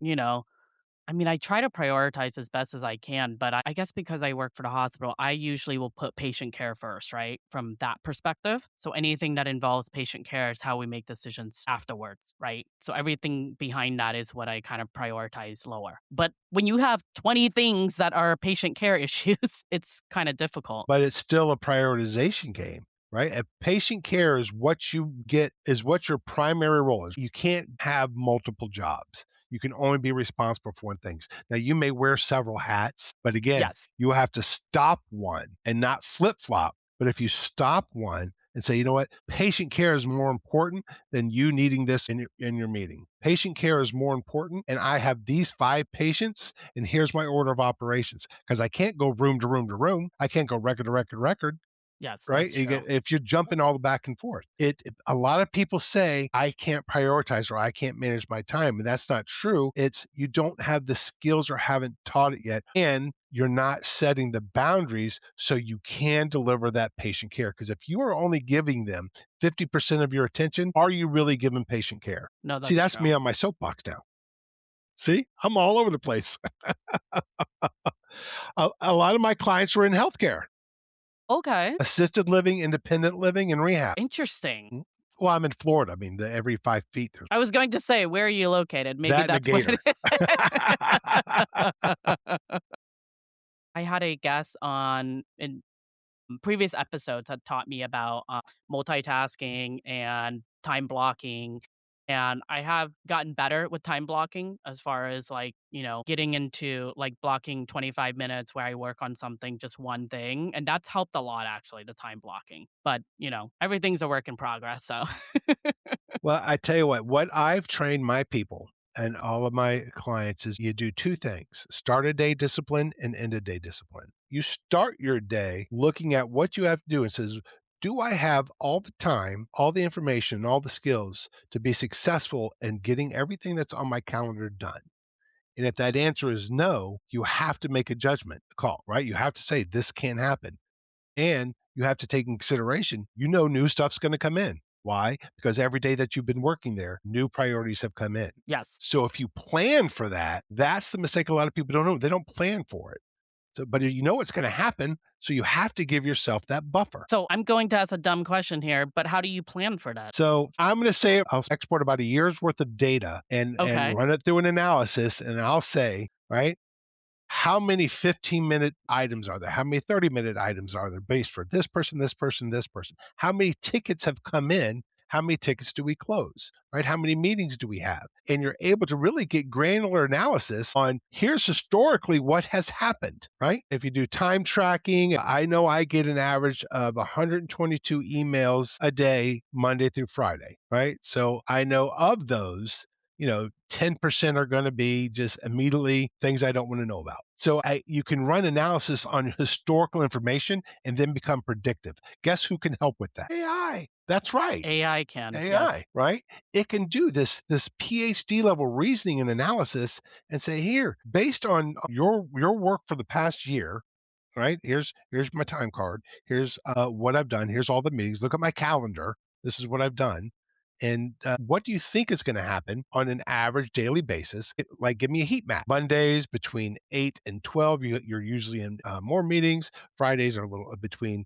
I mean, I try to prioritize as best as I can, but I guess because I work for the hospital, I usually will put patient care first, right? From that perspective. So anything that involves patient care is how we make decisions afterwards, right? So everything behind that is what I kind of prioritize lower. But when you have 20 things that are patient care issues, it's kind of difficult. But it's still a prioritization game, right? If patient care is what you get, is what your primary role is. You can't have multiple jobs. You can only be responsible for one thing. Now, you may wear several hats, but again, Yes. you have to stop one and not flip flop. But if you stop one and say, you know what, patient care is more important than you needing this in your meeting. Patient care is more important, and I have these 5 patients, and here's my order of operations because I can't go room to room to room. I can't go record to record to record, Yes, right? that's true. If you're jumping all the back and forth, a lot of people say I can't prioritize or I can't manage my time, and that's not true. It's you don't have the skills or haven't taught it yet, and you're not setting the boundaries so you can deliver that patient care. Because if you are only giving them 50% of your attention, are you really giving patient care? No, See, that's that's me true. on my soapbox now. See, I'm all over the place. A lot of my clients are in healthcare, Okay. assisted living, independent living, and rehab. Interesting. Mm. Well, I'm in Florida. I mean, every 5 feet there's I was going to say, where are you located? Maybe that and a that's what it gator. is. I had a guest on in previous episodes had taught me about multitasking and time blocking. And I have gotten better with time blocking as far as like, getting into like blocking 25 minutes where I work on something, just one thing. And that's helped a lot, actually, the time blocking. But, everything's a work in progress. So, Well, I tell you what I've trained my people and all of my clients is you do 2 things: start a day discipline and end a day discipline. You start your day looking at what you have to do and says, "Do I have all the time, all the information, all the skills to be successful in getting everything that's on my calendar done?" And if that answer is no, you have to make a judgment call, right? You have to say, "This can't happen." And you have to take in consideration, new stuff's going to come in. Why? Because every day that you've been working there, new priorities have come in. yes. So if you plan for that, that's the mistake a lot of people don't know. They don't plan for it. So, but you know what's going to happen. So you have to give yourself that buffer. So I'm going to ask a dumb question here, but how do you plan for that? So I'm going to say I'll export about a year's worth of data and Okay. run it through an analysis. And I'll say, right, how many 15-minute items are there? How many 30-minute items are there based for this person, this person, this person? How many tickets have come in? How many tickets do we close? Right? How many meetings do we have? And you're able to really get granular analysis on here's historically what has happened, right? If you do time tracking, I know I get an average of 122 emails a day, Monday through Friday, right? So I know of those, 10% are going to be just immediately things I don't want to know about. So you can run analysis on historical information and then become predictive. Guess who can help with that? AI. That's right. AI can. Yes. AI, right? It can do this PhD level reasoning and analysis and say, here, based on your work for the past year, right? Here's my time card. Here's what I've done. Here's all the meetings. Look at my calendar. This is what I've done. And what do you think is going to happen on an average daily basis? Like, give me a heat map. Mondays between 8 and 12, you're usually in more meetings. Fridays are a little between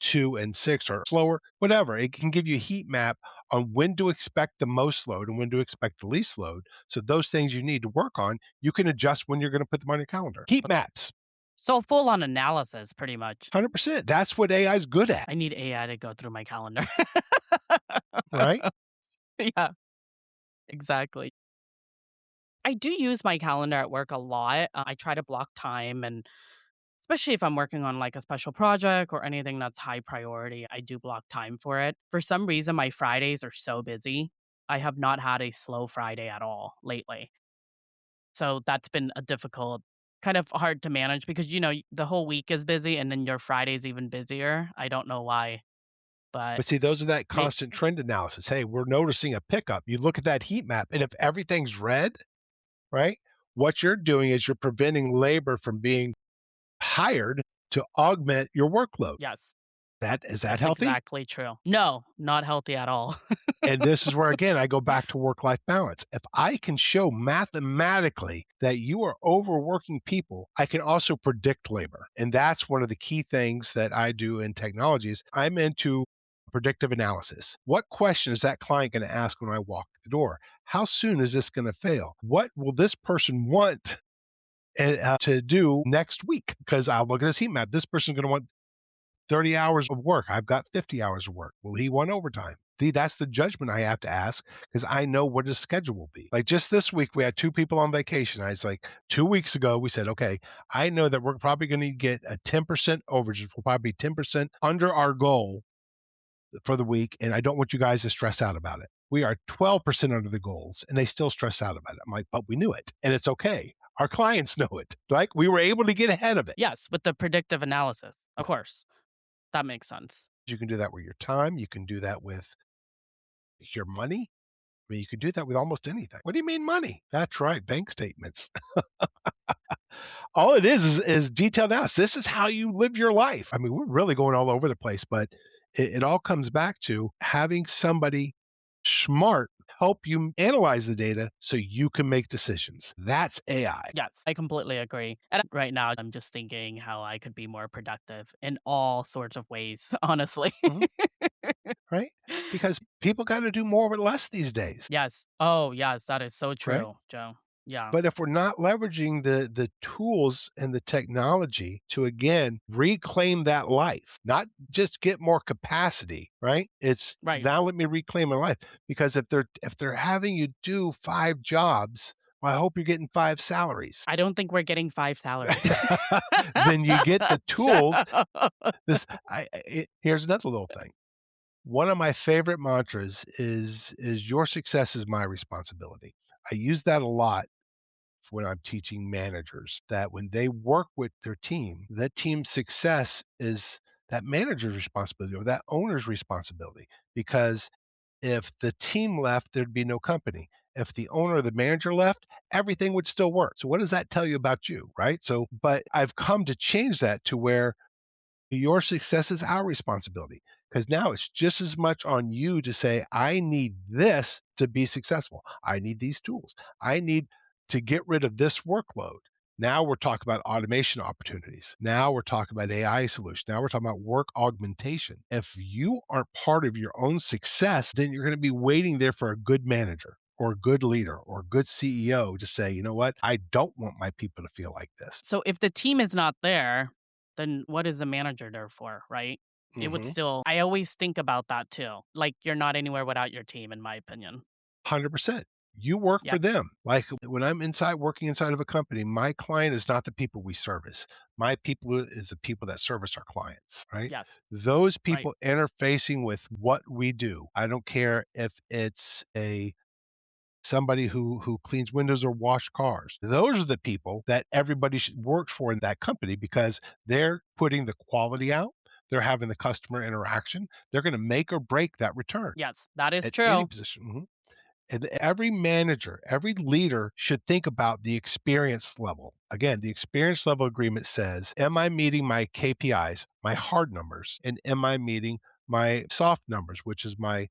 2 and 6 or slower, whatever. It can give you a heat map on when to expect the most load and when to expect the least load. So those things you need to work on, you can adjust when you're going to put them on your calendar. Heat maps, So full on analysis, pretty much. 100%. That's what AI is good at, I need AI to go through my calendar. right? Yeah, exactly. I do use my calendar at work a lot. I try to block time, and especially if I'm working on like a special project or anything that's high priority, I do block time for it. For some reason, my Fridays are so busy. I have not had a slow Friday at all lately. So that's been a difficult, kind of hard to manage because, the whole week is busy and then your Friday's even busier. I don't know why, but But see, those are that maybe, constant trend analysis. Hey, we're noticing a pickup. You look at that heat map, and if everything's red, right, what you're doing is you're preventing labor from being hired to augment your workload. yes, That is that that's healthy? exactly true. No, not healthy at all. And this is where, again, I go back to work life balance. If I can show mathematically that you are overworking people, I can also predict labor. And that's one of the key things that I do in technologies. I'm into predictive analysis. What question is that client going to ask when I walk the door? How soon is this going to fail? What will this person want to do next week? Because I'll look at this heat map. This person's going to want 30 hours of work. I've got 50 hours of work. Will he want overtime? See, that's the judgment I have to ask because I know what his schedule will be. Like just this week, we had two people on vacation. I was like, 2 weeks ago, we said, okay, I know that we're probably going to get a 10% overage. We'll probably be 10% under our goal for the week. And I don't want you guys to stress out about it. We are 12% under the goals and they still stress out about it. I'm like, but we knew it and it's okay. Our clients know it. Like we were able to get ahead of it. Yes, with the predictive analysis. Of course. That makes sense. You can do that with your time. You can do that with your money. I mean, you can do that with almost anything. What do you mean money? That's right, bank statements. All it is detailed analysis. This is how you live your life. I mean, we're really going all over the place, but it all comes back to having somebody smart help you analyze the data so you can make decisions. That's AI. Yes, I completely agree. And right now, I'm just thinking how I could be more productive in all sorts of ways, honestly. Mhm, right? Because people got to do more with less these days, Yes. Oh, yes, that is so right? true, Joe. Yeah. But if we're not leveraging the tools and the technology to again reclaim that life, not just get more capacity, right? It's Right. now let me reclaim my life. Because if they're having you do 5 jobs, well, I hope you're getting 5 salaries. I don't think we're getting 5 salaries. Then you get the tools. Joe. Here's another little thing. One of my favorite mantras is your success is my responsibility. I use that a lot when I'm teaching managers that when they work with their team, that team's success is that manager's responsibility or that owner's responsibility. Because if the team left, there'd be no company. If the owner or the manager left, everything would still work. So, what does that tell you about you? Right. So, but I've come to change that to where your success is our responsibility because now it's just as much on you to say, I need this to be successful. I need these tools. I need to get rid of this workload. Now we're talking about automation opportunities. Now we're talking about AI solutions. Now we're talking about work augmentation. If you aren't part of your own success, then you're going to be waiting there for a good manager or a good leader or a good CEO to say, you know what? I don't want my people to feel like this. So if the team is not there, then what is the manager there for, right? It would Mhm. still I always think about that too. Like, you're not anywhere without your team, in my opinion. 100%. You work Yeah. for them. Like when I'm inside working inside of a company, my client is not the people we service. My people is the people that service our clients, right? Yes. Those Right. people interfacing with what we do. I don't care if it's a somebody who cleans windows or wash cars. Those are the people that everybody should work for in that company because they're putting the quality out. They're having the customer interaction. They're going to make or break that return Yes, that is at any true. position. And every manager, every leader should think about the experience level. Again, the experience level agreement says, am I meeting my KPIs, my hard numbers, and am I meeting my soft numbers, which is my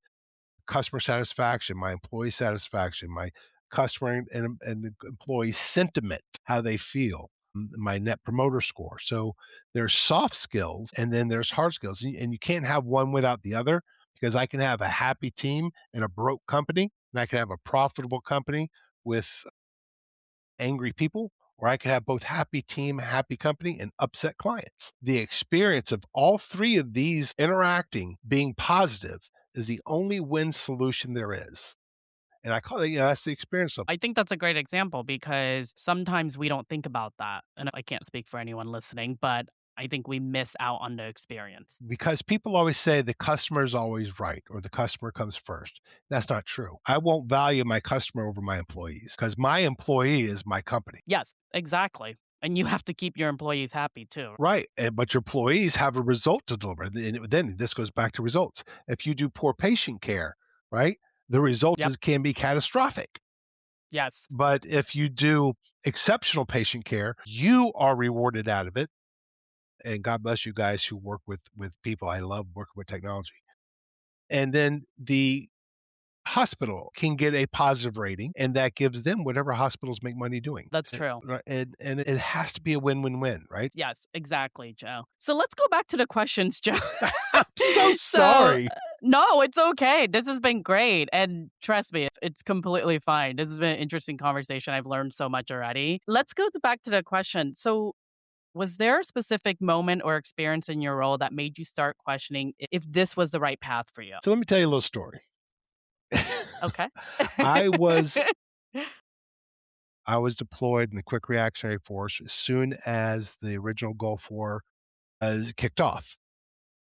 customer satisfaction, my employee satisfaction, my customer and employee sentiment, how they feel, my net promoter score. So there's soft skills and then there's hard skills. And you can't have one without the other because I can have a happy team and a broke company, and I can have a profitable company with angry people, or I could have both happy team, happy company, and upset clients. The experience of all three of these interacting being positive is the only win solution there is. And I call it, that's the experience level. I think that's a great example because sometimes we don't think about that. And I can't speak for anyone listening, but I think we miss out on the experience. Because people always say the customer is always right or the customer comes first. That's not true. I won't value my customer over my employees because my employee is my company. Yes, exactly. And you have to keep your employees happy too. Right. But your employees have a result to deliver. And then this goes back to results. If you do poor patient care, right, the result Yep. can be catastrophic. Yes. But if you do exceptional patient care, you are rewarded out of it. And God bless you guys who work with people. I love working with technology. And then the hospital can get a positive rating, and that gives them whatever hospitals make money doing. That's true. Right, and it has to be a win-win-win, right? Yes, exactly, Joe. So let's go back to the questions, Joe. I'm so so, sorry. no, it's okay. This has been great. And trust me, it's completely fine. This has been an interesting conversation. I've learned so much already. Let's go back to the question. So, was there a specific moment or experience in your role that made you start questioning if this was the right path for you? So let me tell you a little story. Okay. I was I was deployed in the Quick Reactionary Force as soon as the original Gulf War kicked off.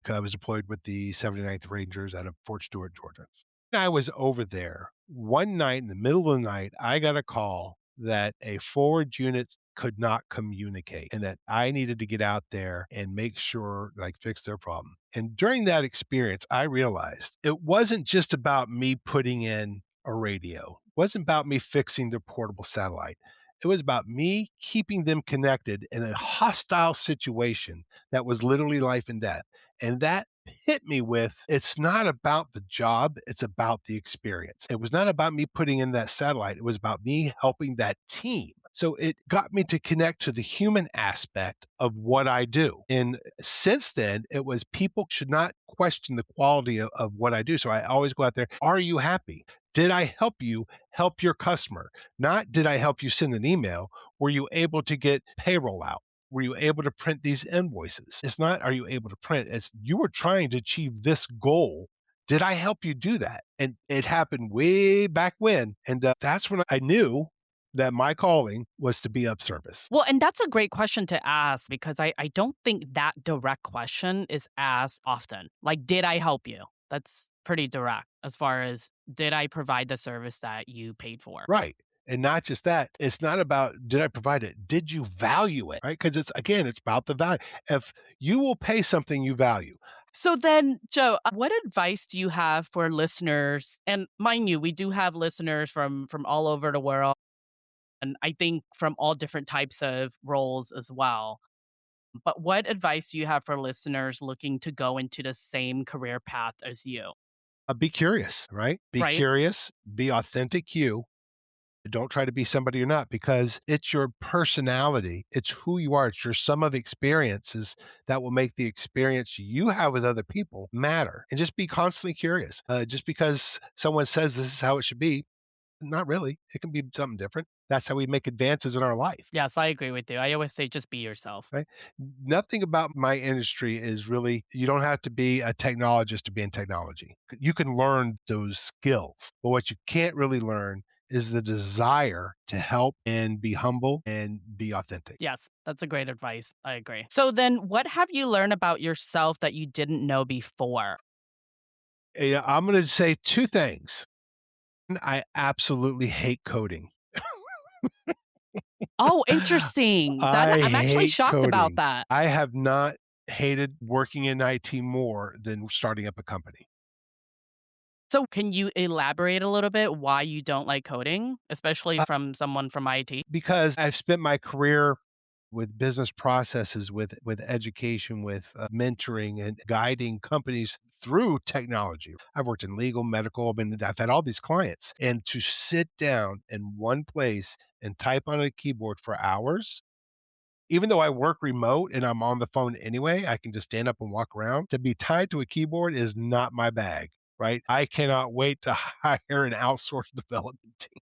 'Cause I was deployed with the 79th Rangers out of Fort Stewart, Georgia. I was over there. One night in the middle of the night, I got a call that a forward unit could not communicate and that I needed to get out there and make sure like fix their problem. And during that experience, I realized it wasn't just about me putting in a radio. It wasn't about me fixing their portable satellite. It was about me keeping them connected in a hostile situation that was literally life and death. And that hit me with it's not about the job, it's about the experience. It was not about me putting in that satellite, it was about me helping that team. So it got me to connect to the human aspect of what I do. And since then, it was people should not question the quality of what I do. So I always go out there, are you happy? Did I help you help your customer? Not did I help you send an email? Were you able to get payroll out? Were you able to print these invoices? It's not, are you able to print? It's, you were trying to achieve this goal. Did I help you do that? And it happened way back when. And that's when I knew that my calling was to be of service. Well, and that's a great question to ask because I don't think that direct question is asked often. Like, did I help you? That's pretty direct as far as did I provide the service that you paid for? Right. And not just that, it's not about did I provide it? Did you value it? Right? Because it's again, it's about the value. If you will pay something you value, So then, Joe, what advice do you have for listeners? And mind you, we do have listeners from all over the world, and I think from all different types of roles as well. But what advice do you have for listeners looking to go into the same career path as you? be curious, right? Be Right? curious, be authentic you. Don't try to be somebody you're not because it's your personality. It's who you are. It's your sum of experiences that will make the experience you have with other people matter. And just be constantly curious. Just because someone says this is how it should be, not really. It can be something different. That's how we make advances in our life. Yes, I agree with you. I always say just be yourself. Right? Nothing about my industry is really, you don't have to be a technologist to be in technology. You can learn those skills, but what you can't really learn is the desire to help and be humble and be authentic. Yes, that's a great advice. I agree. So then, what have you learned about yourself that you didn't know before? I'm going to say two things. I absolutely hate coding. Oh, interesting. That I I'm actually hate shocked about coding. that. I have not hated working in IT more than starting up a company. So, can you elaborate a little bit why you don't like coding, especially from someone from IT? Because I've spent my career with business processes, with education, with mentoring and guiding companies through technology. I've worked in legal, medical. I mean, I've had all these clients, and to sit down in one place and type on a keyboard for hours. Even though I work remote and I'm on the phone anyway, I can just stand up and walk around. To be tied to a keyboard is not my bag, right? I cannot wait to hire an outsourced development team.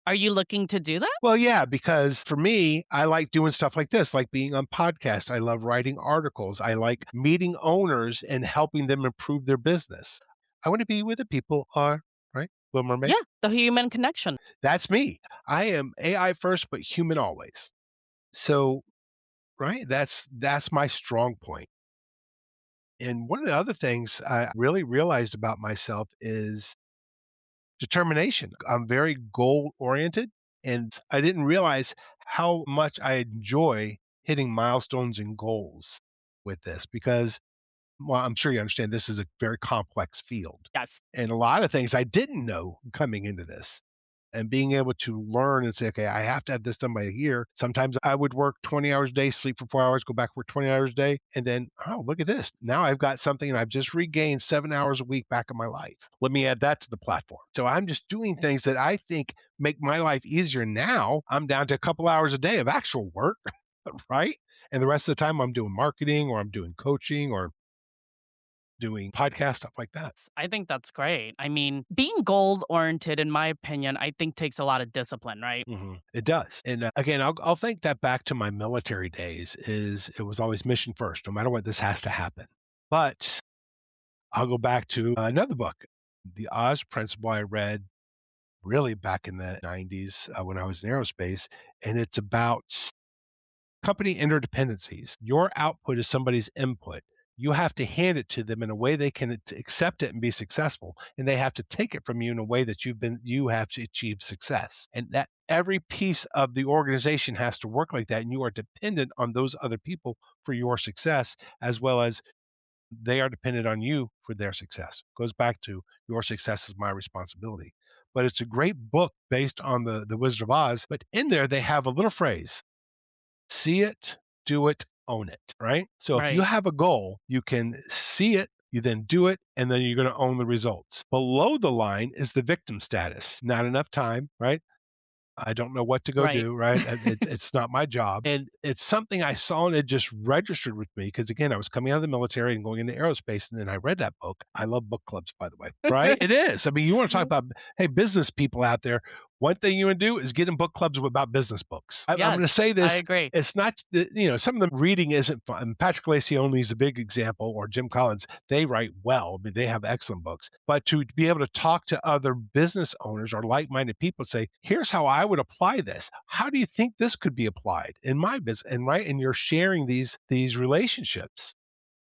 Are you looking to do that? Well, yeah, because for me, I like doing stuff like this, like being on podcasts. I love writing articles. I like meeting owners and helping them improve their business. I want to be where the people are, right? Little Mermaid? Yeah, the human connection. That's me. I am AI first, but human always. So, right, that's my strong point. And one of the other things I really realized about myself is determination. I'm very goal oriented, and I didn't realize how much I enjoy hitting milestones and goals with this because, well, I'm sure you understand this is a very complex field. Yes. And a lot of things I didn't know coming into this. And being able to learn and say, okay, I have to have this done by here. Sometimes I would work 20 hours a day, sleep for 4 hours, go back work 20 hours a day. And then, oh, look at this. Now I've got something and I've just regained 7 hours a week back in my life. Let me add that to the platform. So I'm just doing things that I think make my life easier now. I'm down to a couple hours a day of actual work, right? And the rest of the time I'm doing marketing or I'm doing coaching or doing podcast, stuff like that. I think that's great. I mean, being goal oriented, in my opinion, I think takes a lot of discipline, right? It does. And again, I'll think that back to my military days is it was always mission first, no matter what, this has to happen. But I'll go back to another book, The Oz Principle I read really back in the 90s when I was in aerospace. And it's about company interdependencies. Your output is somebody's input. You have to hand it to them in a way they can accept it and be successful, and they have to take it from you in a way that you have to achieve success. And that every piece of the organization has to work like that, and you are dependent on those other people for your success, as well as they are dependent on you for their success. Goes back to your success is my responsibility. But it's a great book based on the Wizard of Oz. But in there, they have a little phrase: see it, do it, own it, right? So if you Right. have a goal, you can see it, you then do it, and then you're going to own the results. Below the line is the victim status. Not enough time, right? I don't know what to go Right. do, right? It's not my job. And it's something I saw and it just registered with me because, again, I was coming out of the military and going into aerospace. And then I read that book. I love book clubs, by the way, right? It is. I mean, you want to talk about, hey, business people out there. One thing you want to do is get in book clubs about business books. I'm going to Yes, say I this. agree. It's not, some of the reading isn't fun. And Patrick Lencioni is a big example, or Jim Collins. They write well. I mean, they have excellent books. But to be able to talk to other business owners or like-minded people, say, here's how I would apply this. How do you think this could be applied in my business? And right, and you're sharing these relationships.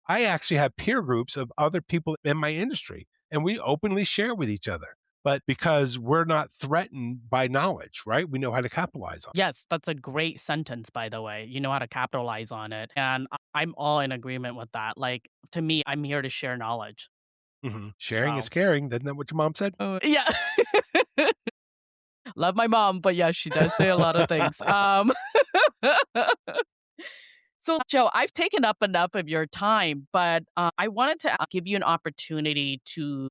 I actually have peer groups of other people in my industry, and we openly share with each other. But because we're not threatened by knowledge, right? We know how to capitalize on Yes, that's a great sentence, by the way. You know how to capitalize on it. And I'm all in agreement with that. Like, to me, I'm here to share knowledge. it. Sharing is So, caring. Isn't that what your mom said? yeah. Love my mom, but yeah, she does say a lot of things. So, Joe, I've taken up enough of your time, but I wanted to give you an opportunity to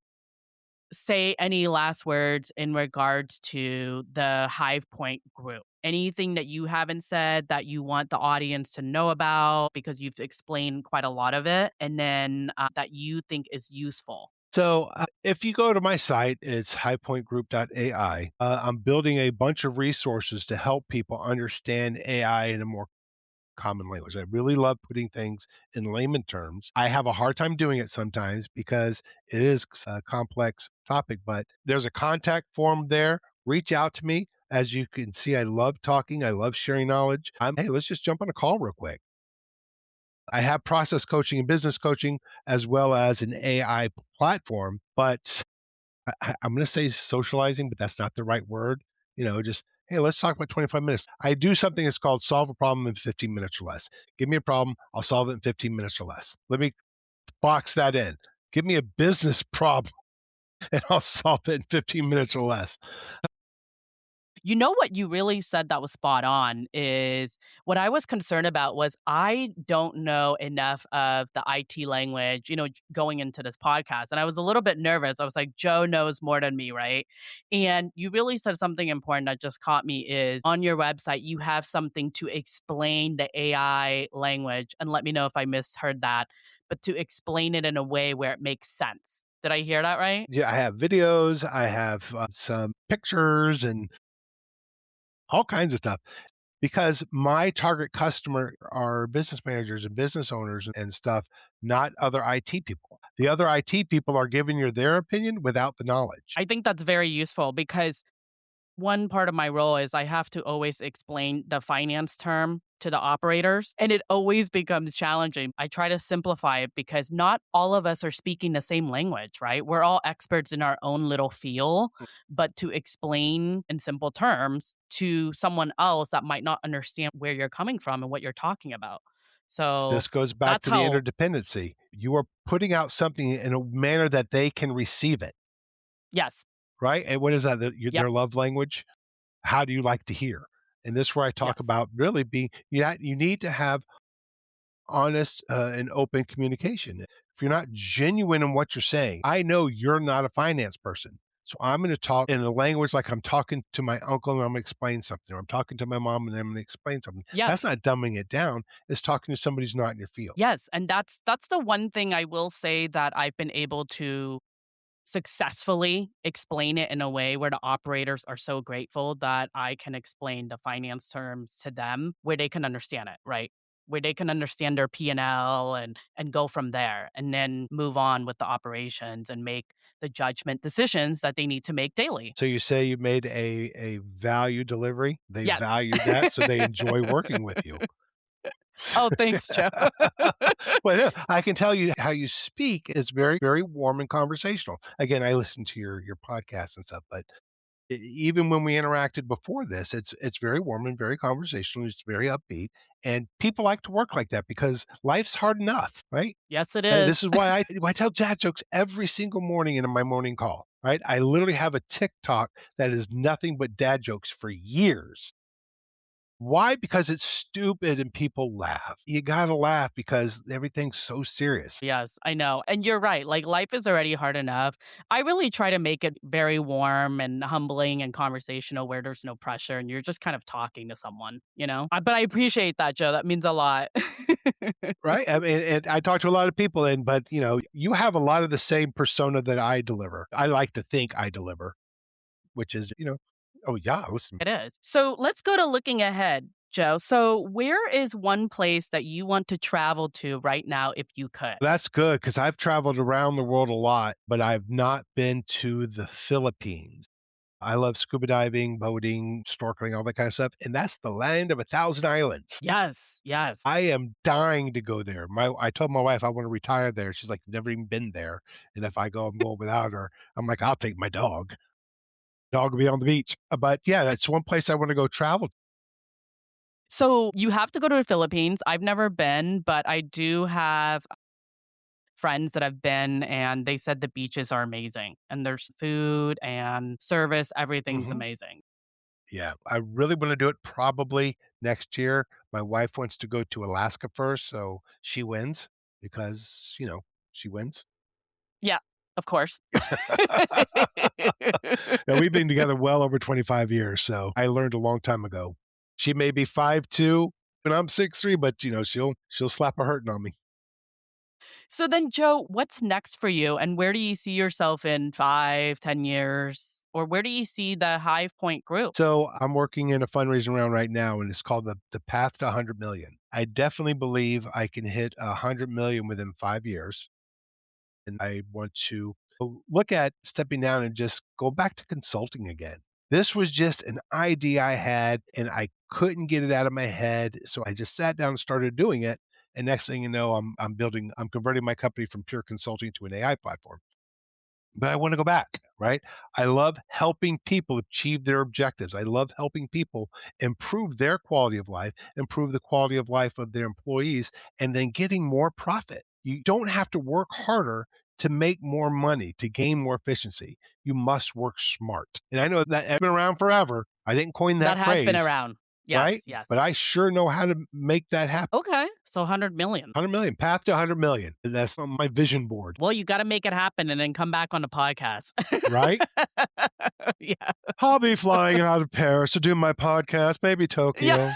say any last words in regards to the Hive Point Group. Anything that you haven't said that you want the audience to know about because you've explained quite a lot of it, and then that you think is useful. So if you go to my site, it's hivepointgroup.ai. I'm building a bunch of resources to help people understand AI in a more common language. I really love putting things in layman terms. I have a hard time doing it sometimes because it is a complex topic, but there's a contact form there. Reach out to me. As you can see, I love talking. I love sharing knowledge. Hey, let's just jump on a call real quick. I have process coaching and business coaching as well as an AI platform, but I'm going to say socializing, but that's not the right word. Just, hey, let's talk about 25 minutes. I do something that's called solve a problem in 15 minutes or less. Give me a problem, I'll solve it in 15 minutes or less. Let me box that in. Give me a business problem and I'll solve it in 15 minutes or less. You know what you really said that was spot on is what I was concerned about was I don't know enough of the IT language, going into this podcast. And I was a little bit nervous. I was like, Joe knows more than me, right? And you really said something important that just caught me is on your website, you have something to explain the AI language. And let me know if I misheard that, but to explain it in a way where it makes sense. Did I hear that right? Yeah, I have videos, I have some pictures and all kinds of stuff. because my target customer are business managers and business owners and stuff, not other IT people. The other IT people are giving you their opinion without the knowledge. I think that's very useful because one part of my role is I have to always explain the finance term to the operators, and it always becomes challenging. I try to simplify it because not all of us are speaking the same language, right? We're all experts in our own little field, but to explain in simple terms to someone else that might not understand where you're coming from and what you're talking about. So This goes back that's to the how, interdependency. You are putting out something in a manner that they can receive it, yes, right? And what is that? yep, Their love language? How do you like to hear? And this is where I talk yes, about really being, you need to have honest and open communication. If you're not genuine in what you're saying, I know you're not a finance person. So I'm going to talk in a language like I'm talking to my uncle and I'm going to explain something, or I'm talking to my mom and I'm going to explain something. That's yes. not dumbing it down. It's talking to somebody who's not in your field. Yes, and that's the one thing I will say that I've been able to successfully explain it in a way where the operators are so grateful that I can explain the finance terms to them where they can understand it, right? Where they can understand their P&L and go from there and then move on with the operations and make the judgment decisions that they need to make daily. So you say you made a value delivery. They Yes. value that, so they enjoy working with you. Oh, thanks, Joe. Well, yeah, I can tell you how you speak is very, very warm and conversational. Again, I listen to your podcast and stuff, but even when we interacted before this, it's very warm and very conversational. It's very upbeat, and people like to work like that because life's hard enough, right? Yes, it This is. is why I tell dad jokes every single morning in my morning call. Right? I literally have a TikTok that is nothing but dad jokes for years. Why? Because it's stupid and people laugh. You gotta laugh because everything's so serious. Yes, I know. And you're right. Like life is already hard enough. I really try to make it very warm and humbling and conversational where there's no pressure and you're just kind of talking to someone, you know? But I appreciate that, Joe. That means a lot. Right? I mean, and I talk to a lot of people and but you have a lot of the same persona that I deliver. I like to think I deliver, which is, oh yeah, listen. It is. So let's go to looking ahead, Joe. So where is one place that you want to travel to right now if you could? That's good because I've traveled around the world a lot, but I've not been to the Philippines. I love scuba diving, boating, snorkeling, all that kind of stuff. And that's the land of a thousand islands. Yes, yes. I am dying to go there. I told my wife I want to retire there. She's like, never even been there. And if I go, I'm going without her. I'm like, I'll take my dog. Dog will be on the beach. But yeah, that's one place I want to go travel. So you have to go to the Philippines. I've never been, but I do have friends that have been and they said the beaches are amazing and there's food and service, everything's Hmm. amazing. Yeah, I really want to do it probably next year. My wife wants to go to Alaska first, so she wins because, she wins. Yeah, of course. Now we've been together well over 25 years, so I learned a long time ago. She may be 5'2" and I'm 6'3", but she'll slap a hurting on me. So then, Joe, what's next for you and where do you see yourself in 5, 10 years? Or where do you see the Hive Point Group? So I'm working in a fundraising round right now, and it's called the Path to 100 million. I definitely believe I can hit 100 million within 5 years, and I want to look at stepping down and just go back to consulting again. This was just an idea I had, and I couldn't get it out of my head, so I just sat down and started doing it. And next thing you know, I'm converting my company from pure consulting to an AI platform, but I want to go back, right? I love helping people achieve their objectives. I love helping people improve their quality of life, improve the quality of life of their employees, and then getting more profit. You don't have to work harder to make more money, to gain more efficiency. You must work smart. And I know that has been around forever. I didn't coin That that has been phrase, around. Yes, right? yes. But I sure know how to make that happen. Okay. So 100 million. 100 million, path to 100 million. That's on my vision board, Well, you got to make it happen and then come back on the podcast. right? Yeah. I'll be flying out of Paris to do my podcast, maybe Yeah. Tokyo.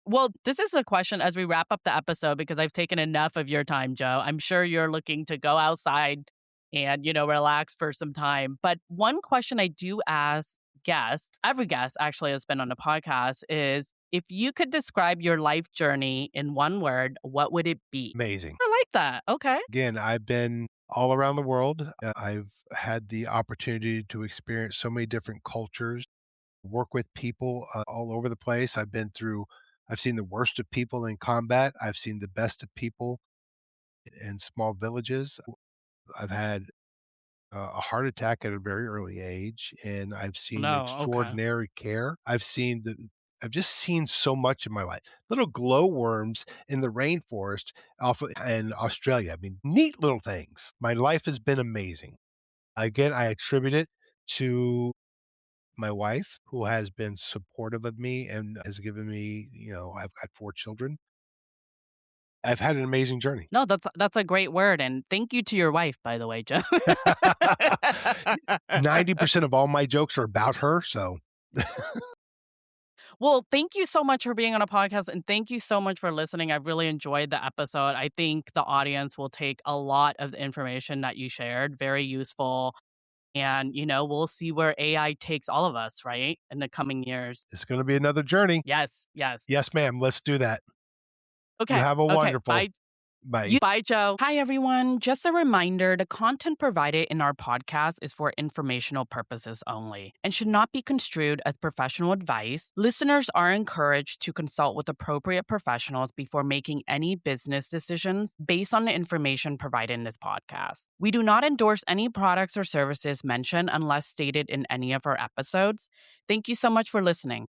Well, this is a question as we wrap up the episode because I've taken enough of your time, Joe. I'm sure you're looking to go outside and, relax for some time. But one question I do ask guest, every guest actually has been on the podcast, is if you could describe your life journey in one word, what would it be? Amazing. I like that. Okay. Again, I've been all around the world. I've had the opportunity to experience so many different cultures, work with people all over the place. I've seen the worst of people in combat. I've seen the best of people in small villages. I've had a heart attack at a very early age, and I've seen No. Okay. extraordinary care. I've just seen so much in my life. Little glowworms in the rainforest off in Australia. I mean, neat little things. My life has been amazing. Again, I attribute it to my wife, who has been supportive of me and has given me, I've got 4 children. I've had an amazing journey. No, that's a great word, and thank you to your wife, by the way, Joe. 90% of all my jokes are about her, so Well, thank you so much for being on a podcast, and thank you so much for listening. I really enjoyed the episode. I think the audience will take a lot of the information that you shared, very useful. And, we'll see where AI takes all of us, right, in the coming years. it's gonna be another journey. Yes, yes. Yes, ma'am, let's do that. You Okay, have a okay. wonderful Bye. bye. Bye, Joe. Hi, everyone. Just a reminder, the content provided in our podcast is for informational purposes only and should not be construed as professional advice. Listeners are encouraged to consult with appropriate professionals before making any business decisions based on the information provided in this podcast. We do not endorse any products or services mentioned unless stated in any of our episodes. Thank you so much for listening.